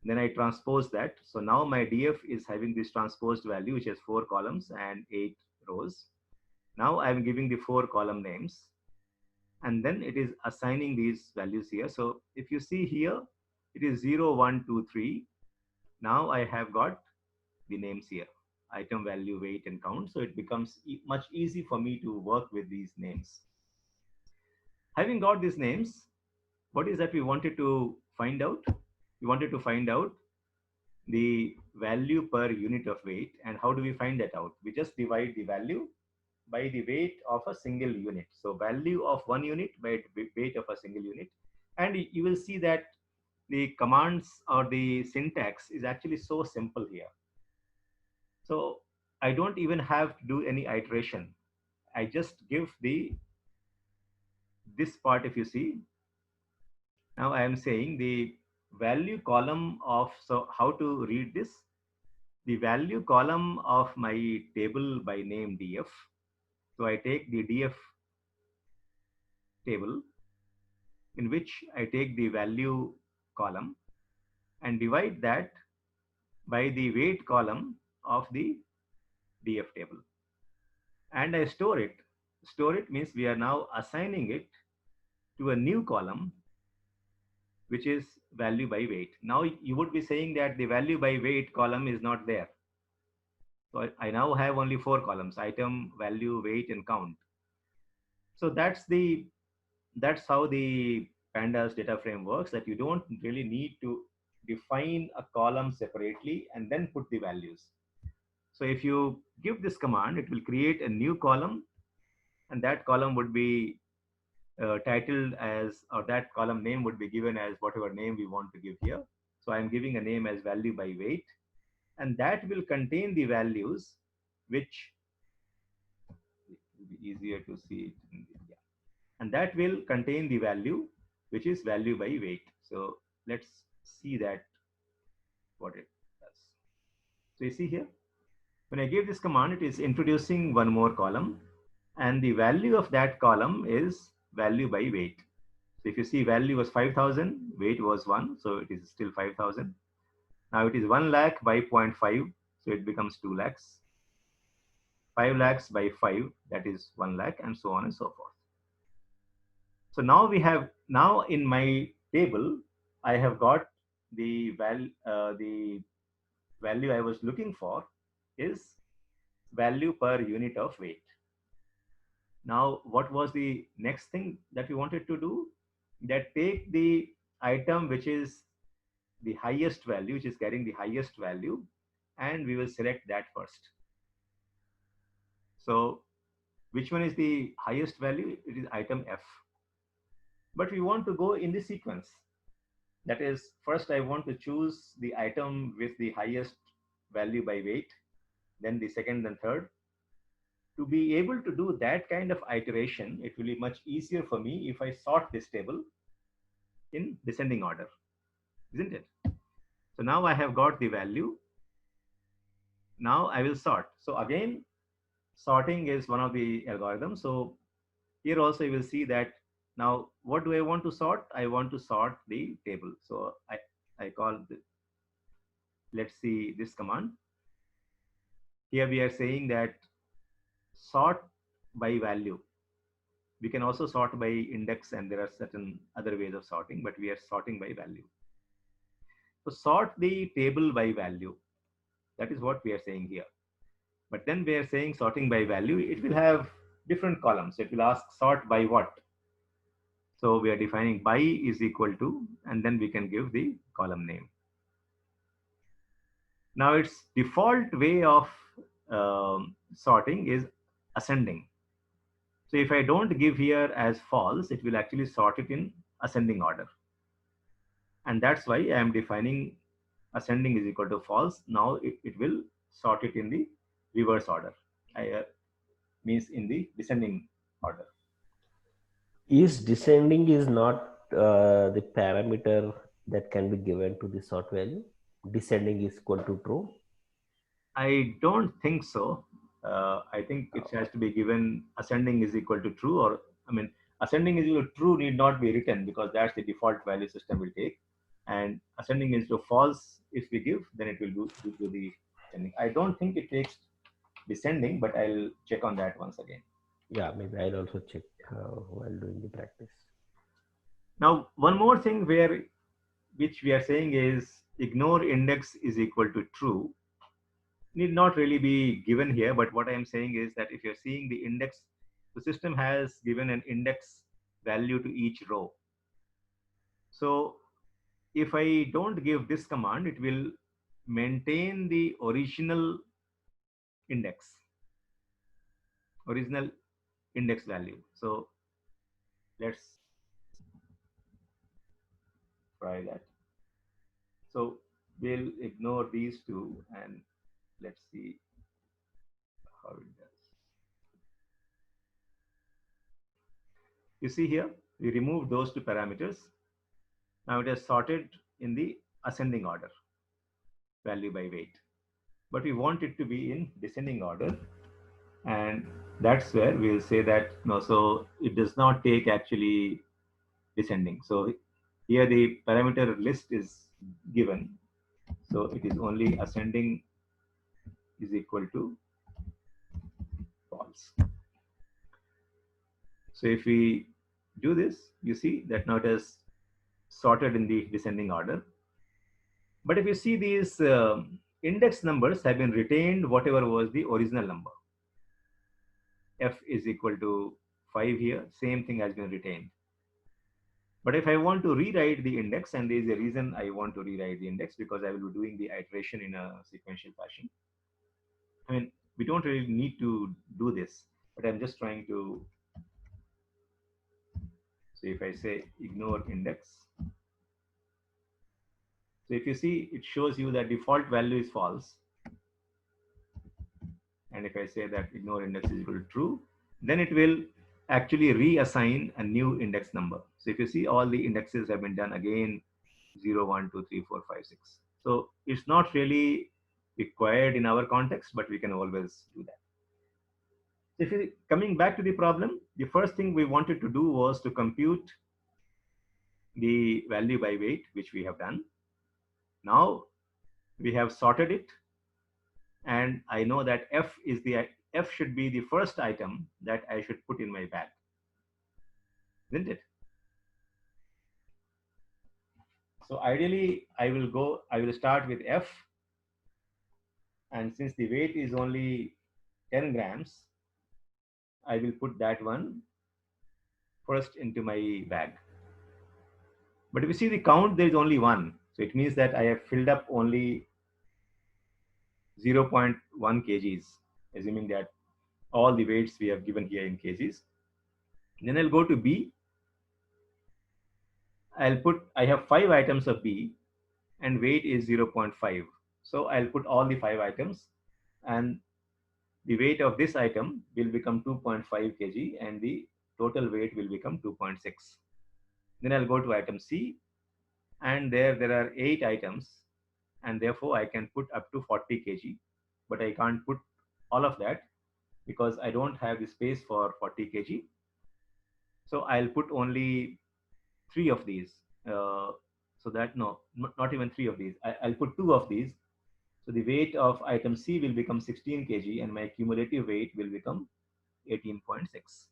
Then I transpose that. So now my df is having this transposed value, which has 4 columns and 8 rows. Now I'm giving the 4 column names, and then it is assigning these values here. So if you see here, it is 0, 1, 2, 3. Now I have got the names here, item, value, weight, and count. So it becomes much easy for me to work with these names. Having got these names, what is that we wanted to find out? We wanted to find out the value per unit of weight. And how do we find that out? We just divide the value by the weight of a single unit. So value of 1 unit by weight of a single unit. And you will see that the commands or the syntax is actually so simple here. So I don't even have to do any iteration. I just give this part, if you see. Now I am saying the value column of, so how to read this? The value column of my table by name df. So I take the df table in which I take the value column and divide that by the weight column of the df table. and I store it. Store it means we are now assigning it to a new column, which is value by weight. Now you would be saying that the value by weight column is not there. So I now have only 4 columns: item, value, weight, and count. So that's how the pandas data frame works, that you don't really need to define a column separately and then put the values. So if you give this command, it will create a new column, and that column would be titled as, or that column name would be given as whatever name we want to give here. So I'm giving a name as value by weight, and that will contain the values which will be easier to see it. Yeah. And that will contain the value which is value by weight. So let's see that what it does. So you see here, when I give this command, it is introducing one more column, and the value of that column is value by weight. So if you see, value was 5,000, weight was 1, so it is still 5,000. Now it is 1 lakh by 0.5, so it becomes 2 lakhs. 5 lakhs by 5, that is 1 lakh, and so on and so forth. So now we have, now in my table, I have got the value I was looking for is value per unit of weight. Now, what was the next thing that we wanted to do? That take the item which is the highest value, which is getting the highest value, and we will select that first. So which one is the highest value? It is item F. But we want to go in the sequence. That is, first I want to choose the item with the highest value by weight, then the second and third. To be able to do that kind of iteration, it will be much easier for me if I sort this table in descending order, isn't it? So now I have got the value. Now I will sort. So again, sorting is one of the algorithms. So here also you will see that now what do I want to sort? I want to sort the table. So I call the, let's see this command. Here we are saying that sort by value. We can also sort by index, and there are certain other ways of sorting, but we are sorting by value. So sort the table by value. That is what we are saying here. But then we are saying sorting by value, it will have different columns. It will ask sort by what. So we are defining by is equal to, and then we can give the column name. Now its default way of sorting is ascending. So if I don't give here as false, it will actually sort it in ascending order. And that's why I am defining ascending is equal to false. Now it will sort it in the reverse order, means in the descending order. Is descending is not the parameter that can be given to the sort value? Descending is equal to true? I don't think so. I think it has to be given ascending is equal to true, or I mean, ascending is equal to true need not be written because that's the default value system will take. And ascending is to false, if we give, then it will do the ascending. I don't think it takes descending, but I'll check on that once again. Yeah, maybe I'll also check while doing the practice. Now, one more thing which we are saying is ignore index is equal to true. Need not really be given here, but what I am saying is that if you're seeing the index, the system has given an index value to each row. So if I don't give this command, it will maintain the original index value. So let's try that. So we'll ignore these two and let's see how it does. You see here, we removed those two parameters. Now it has sorted in the ascending order, value by weight. But we want it to be in descending order. And that's where we'll say that, no, so it does not take actually descending. So here the parameter list is given. So it is only ascending is equal to false. So if we do this, you see that now it is sorted in the descending order. But if you see these index numbers have been retained, whatever was the original number. F is equal to 5 here, same thing has been retained. But if I want to rewrite the index, and there is a reason I want to rewrite the index, because I will be doing the iteration in a sequential fashion. I mean, we don't really need to do this, but I'm just trying to. So if I say ignore index, so if you see, it shows you that default value is false. And if I say that ignore index is equal to true, then it will actually reassign a new index number. So if you see, all the indexes have been done again, 0, 1, 2, 3, 4, 5, 6. So it's not really required in our context, but we can always do that. If you coming back to the problem, the first thing we wanted to do was to compute the value by weight, which we have done. Now we have sorted it, and I know that F should be the first item that I should put in my bag, isn't it? So ideally, I will start with F, and since the weight is only 10 grams, I will put that one first into my bag. But if you see the count, there is only one. So it means that I have filled up only 0.1 kgs, assuming that all the weights we have given here in kgs. Then I'll go to B. I have 5 items of B, and weight is 0.5. So I'll put all the 5 items, and the weight of this item will become 2.5 kg, and the total weight will become 2.6. Then I'll go to item C, and there are 8 items, and therefore I can put up to 40 kg, but I can't put all of that because I don't have the space for 40 kg. So I'll put only 3 of these. So that, no, not even 3 of these. I'll put 2 of these. So the weight of item C will become 16 kg, and my cumulative weight will become 18.6.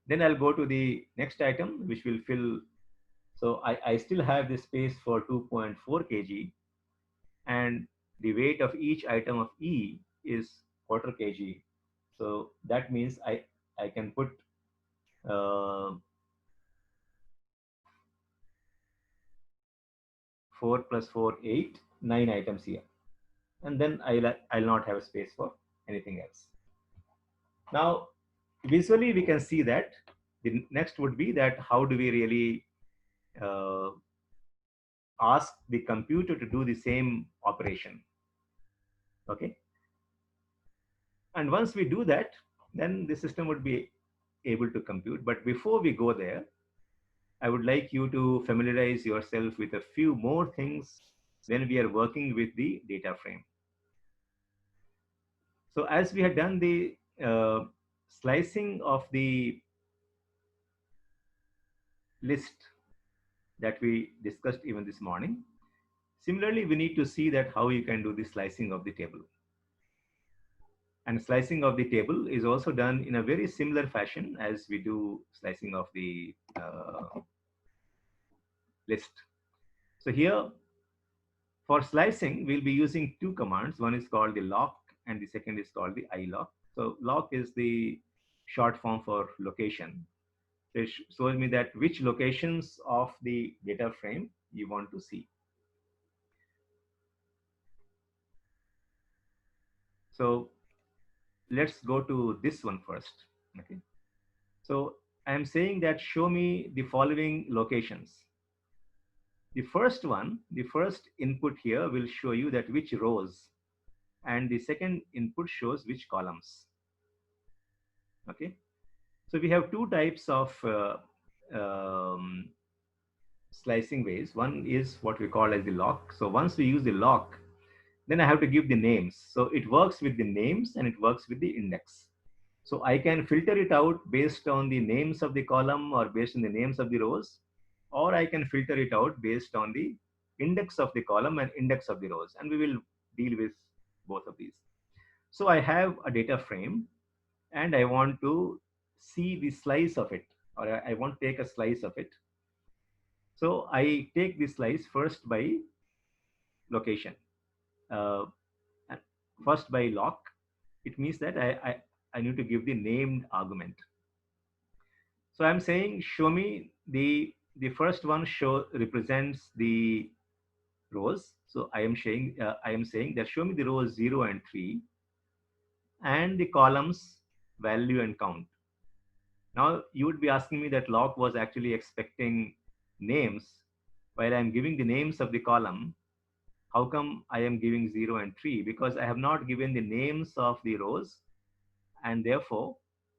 Then I'll go to the next item, which will fill. So I still have the space for 2.4 kg, and the weight of each item of E is quarter kg. So that means I can put 4 plus 4, 8, 9 items here. And then I'll not have space for anything else. Now, visually, we can see that the next would be that how do we really ask the computer to do the same operation? Okay. And once we do that, then the system would be able to compute. But before we go there, I would like you to familiarize yourself with a few more things when we are working with the data frame. So as we had done the slicing of the list that we discussed even this morning, similarly, we need to see that how you can do the slicing of the table. And slicing of the table is also done in a very similar fashion as we do slicing of the list. So here, for slicing, we'll be using 2 commands. One is called the lock, and the second is called the ilock. So lock is the short form for location. So it shows me that which locations of the data frame you want to see. So let's go to this one first. Okay. So I'm saying that show me the following locations. The first one, the first input here will show you that which rows, and the second input shows which columns. Okay. So we have 2 types of slicing ways. One is what we call as the lock. So once we use the lock, then I have to give the names. So it works with the names and it works with the index. So I can filter it out based on the names of the column or based on the names of the rows, or I can filter it out based on the index of the column and index of the rows. And we will deal with both of these. So I have a data frame and I want to see the slice of it, or I want to take a slice of it. So I take the slice first by location, uh, first by lock. It means that I need to give the named argument. So I'm saying show me the first one represents the rows. So I am saying that show me the rows 0 and 3 and the columns value and count. Now you would be asking me that lock was actually expecting names while I'm giving the names of the column. How come I am giving 0 and 3? Because I have not given the names of the rows, and therefore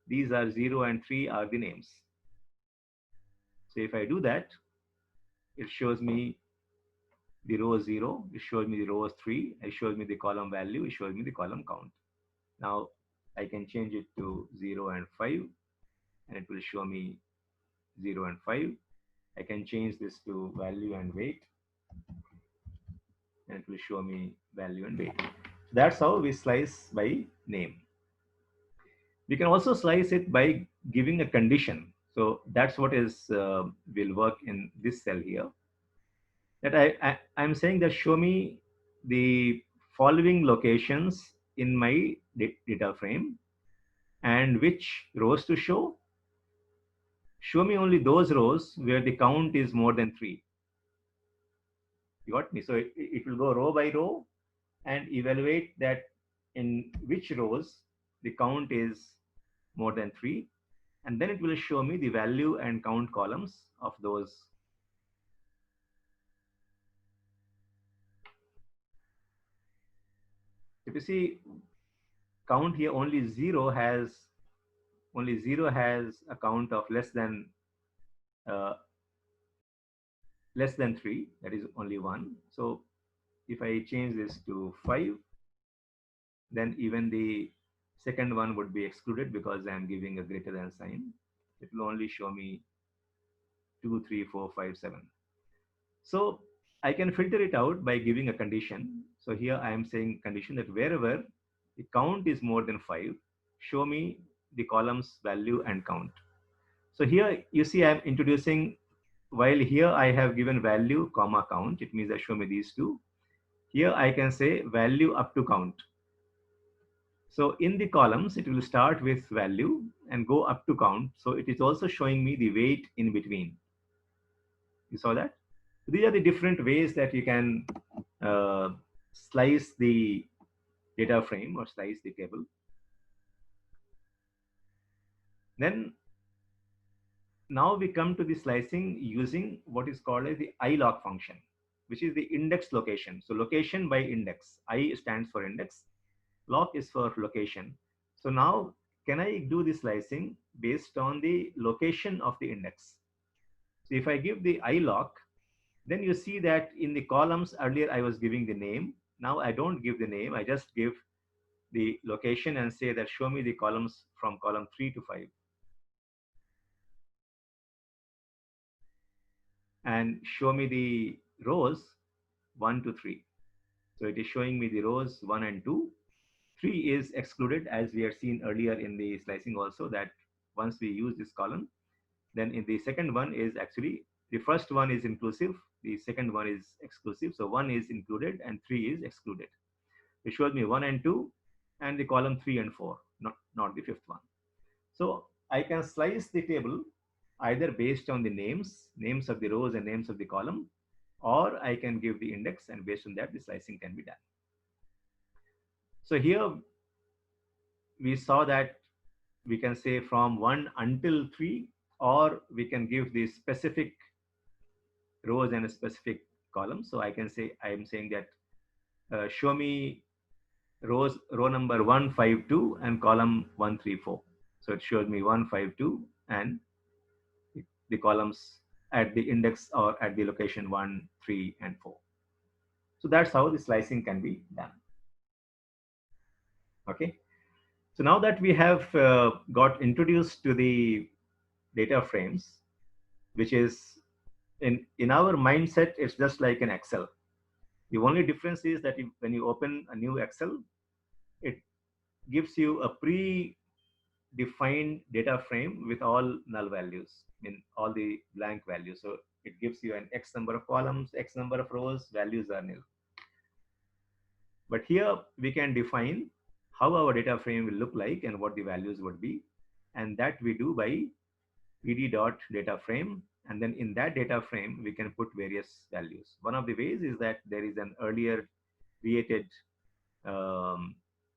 these are 0 and 3 are the names. So if I do that, it shows me the row 0, it shows me the row 3, it shows me the column value, it shows me the column count. Now I can change it to 0 and 5, and it will show me 0 and 5. I can change this to value and weight, and it will show me value and weight. That's how we slice by name. We can also slice it by giving a condition. So that's what is will work in this cell here. That I'm saying that show me the following locations in my data frame, and which rows to show. Show me only those rows where the count is more than 3. You got me? So it will go row by row and evaluate that in which rows the count is more than 3, and then it will show me the value and count columns of those. If you see, count here, only 0 has a count of less than 3. That is only 1. So if I change this to 5, then even the second one would be excluded because I am giving a greater than sign. It will only show me 2, 3, 4, 5, 7. So I can filter it out by giving a condition. So here I am saying condition that wherever the count is more than 5, show me the columns value and count. So here you see I am introducing, while here I have given value comma count, it means that show me these two. Here I can say value up to count. So in the columns, it will start with value and go up to count. So it is also showing me the weight in between. You saw that? These are the different ways that you can slice the data frame or slice the table. Then now we come to the slicing using what is called as the iloc function, which is the index location. So location by index. I stands for index, loc is for location. So now can I do the slicing based on the location of the index? So if I give the iloc, then you see that in the columns earlier I was giving the name. Now I don't give the name, I just give the location and say that show me the columns from column 3 to 5. And show me the rows 1 to 3. So it is showing me the rows 1 and 2. 3 is excluded, as we have seen earlier in the slicing also, that once we use this column, then in the second one is actually, the first one is inclusive, the second one is exclusive. So 1 is included and 3 is excluded. It shows me 1 and 2 and the column 3 and 4, not the fifth one. So I can slice the table either based on the names of the rows and names of the column, or I can give the index, and based on that the slicing can be done. So here we saw that we can say from 1 until 3, or we can give the specific rows and a specific column. So I can say, I am saying that show me row number 1, 5, 2 and column 1, 3, 4. So it shows me 1, 5, 2 and the columns at the index or at the location 1, 3 and 4. So that's how the slicing can be done. Okay. So now that we have got introduced to the data frames, which is in our mindset, it's just like an Excel. The only difference is that when you open a new Excel, gives you a pre-defined data frame with all null values, I mean all the blank values. So it gives you an X number of columns, X number of rows, values are nil. But here we can define how our data frame will look like and what the values would be. And that we do by pd.dataframe. And then in that data frame, we can put various values. One of the ways is that there is an earlier created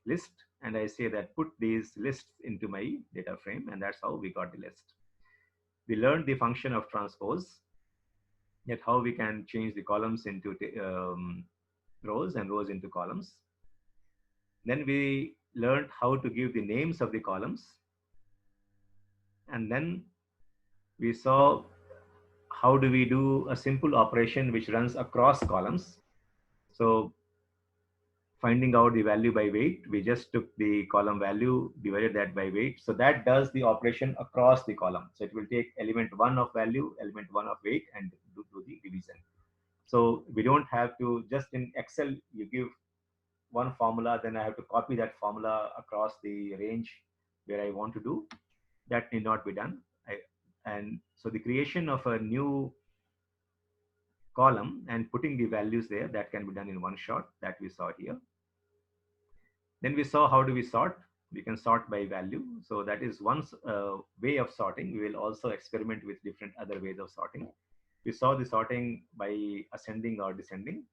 list. And I say that put these lists into my data frame. And that's how we got the list. We learned the function of transpose, yet how we can change the columns into rows and rows into columns. Then we learned how to give the names of the columns. And then we saw how do we do a simple operation which runs across columns. So finding out the value by weight, we just took the column value, divided that by weight. So that does the operation across the column. So it will take element 1 of value, element 1 of weight, and do the division. So we don't have to, just in Excel, you give one formula, then I have to copy that formula across the range where I want to do. That need not be done. And so the creation of a new column and putting the values there, that can be done in one shot, that we saw here. Then we saw how do we sort. We can sort by value. So that is one way of sorting. We will also experiment with different other ways of sorting. We saw the sorting by ascending or descending.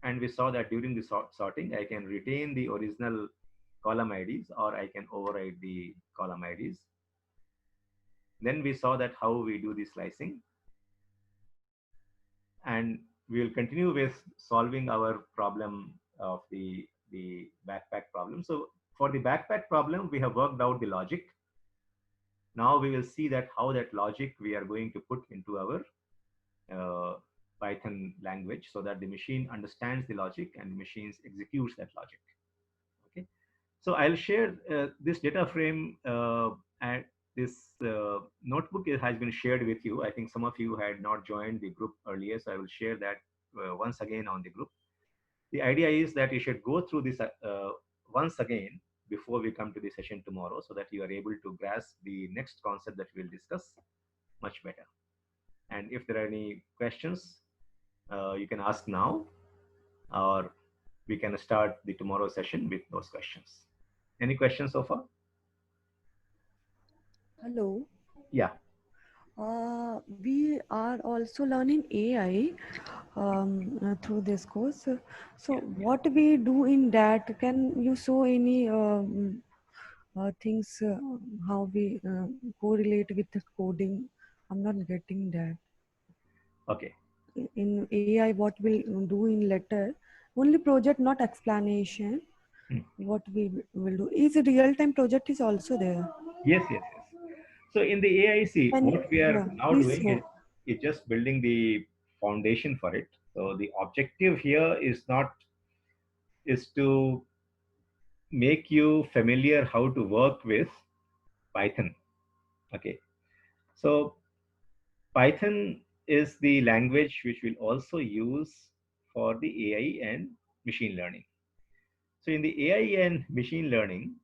And we saw that during the sorting, I can retain the original column IDs or I can override the column IDs. Then we saw that how we do the slicing. And we will continue with solving our problem of the backpack problem. So for the backpack problem, we have worked out the logic. Now we will see that how that logic we are going to put into our Python language so that the machine understands the logic and the machine executes that logic. Okay. So I'll share this data frame and this notebook has been shared with you. I think some of you had not joined the group earlier, so I will share that once again on the group. The idea is that you should go through this once again before we come to the session tomorrow so that you are able to grasp the next concept that we'll discuss much better. And if there are any questions, you can ask now, or we can start the tomorrow session with those questions. Any questions so far? Hello. Yeah. We are also learning AI through this course. So what we do in that, can you show any things, how we correlate with the coding? I'm not getting that. Okay. In AI, what we'll do in letter, only project, not explanation. What we will do is a real-time project is also there. Yes, yes, yes. So in the AIC, what we are now doing is just building the foundation for it. So the objective here is to make you familiar how to work with Python. Okay. So Python is the language which we'll also use for the AI and machine learning. So in the AI and machine learning,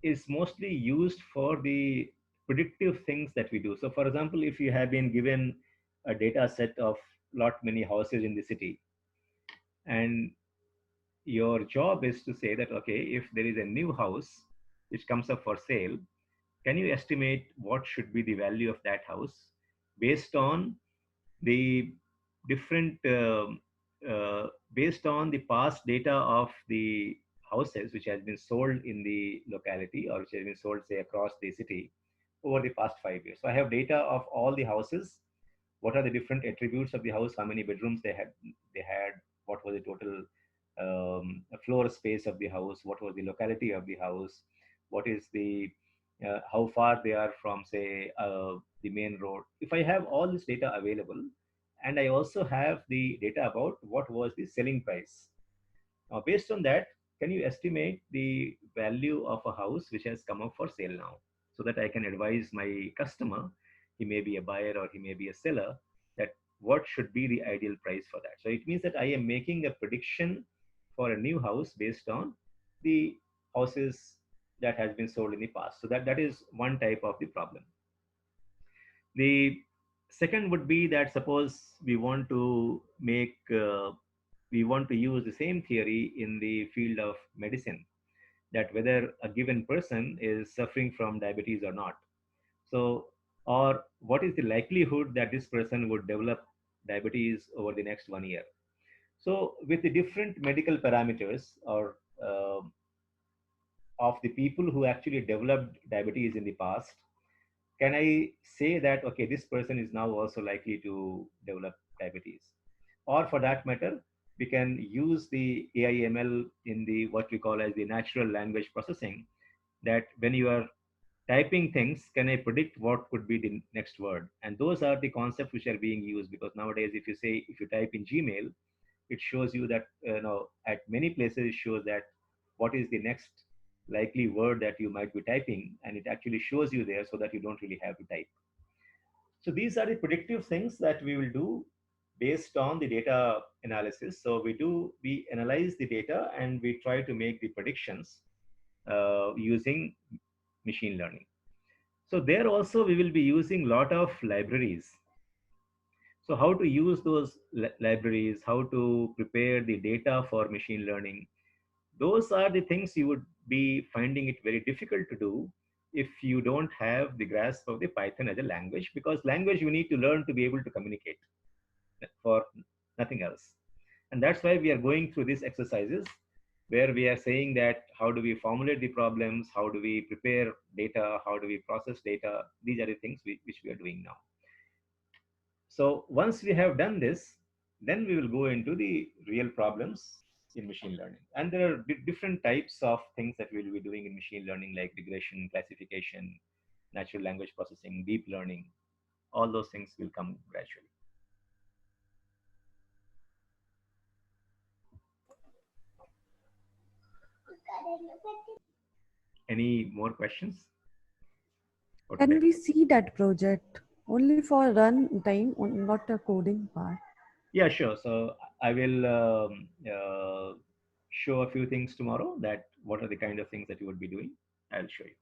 is mostly used for the predictive things that we do. So for example, if you have been given a data set of many houses in the city, and your job is to say that, okay, if there is a new house which comes up for sale, can you estimate what should be the value of that house based on the different based on the past data of the houses which has been sold in the locality or which has been sold, say, across the city over the past 5 years. So I have data of all the houses. What are the different attributes of the house? How many bedrooms they had? What was the total floor space of the house? What was the locality of the house? What is the how far they are from, say, the main road? If I have all this data available, and I also have the data about what was the selling price. Now, based on that, can you estimate the value of a house which has come up for sale now, so that I can advise my customer, he may be a buyer or he may be a seller, that what should be the ideal price for that. So it means that I am making a prediction for a new house based on the houses that has been sold in the past. So that is one type of the problem. The second would be that suppose we want to we want to use the same theory in the field of medicine, that whether a given person is suffering from diabetes or not. So, or what is the likelihood that this person would develop diabetes over the next 1 year? So, with the different medical parameters or of the people who actually developed diabetes in the past, can I say that, okay, this person is now also likely to develop diabetes? Or for that matter, we can use the AI/ML in the what we call as the natural language processing, that when you are typing things, can I predict what could be the next word? And those are the concepts which are being used, because nowadays, if you type in Gmail, it shows you that, at many places it shows that what is the next likely word that you might be typing, and it actually shows you there so that you don't really have to type. So these are the predictive things that we will do based on the data analysis. So we analyze the data and we try to make the predictions using machine learning. So there also we will be using a lot of libraries. So how to use those libraries, how to prepare the data for machine learning, those are the things you would be finding it very difficult to do if you don't have the grasp of the Python as a language, because language you need to learn to be able to communicate, for nothing else. And that's why we are going through these exercises where we are saying that how do we formulate the problems, how do we prepare data, how do we process data. These are the things which we are doing now. So once we have done this, then we will go into the real problems in machine learning. And there are different types of things that we will be doing in machine learning, like regression, classification, natural language processing, deep learning. All those things will come gradually. Any more questions? Can we see that project only for run time, not a coding part? Yeah, sure. So I will show a few things tomorrow, that what are the kind of things that you would be doing. I'll show you.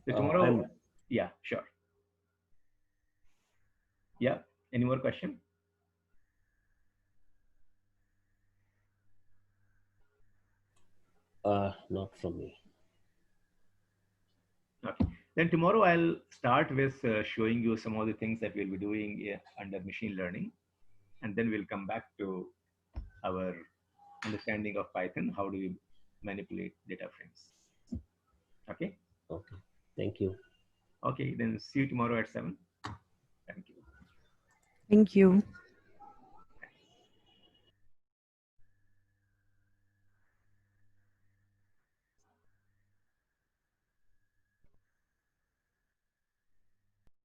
So tomorrow, yeah, sure. Yeah, any more question? Not from me. Okay. Then tomorrow I'll start with showing you some of the things that we'll be doing under machine learning. And then we'll come back to our understanding of Python. How do we manipulate data frames? Okay. Okay. Thank you. Okay. Then see you tomorrow at 7. Thank you. Thank you.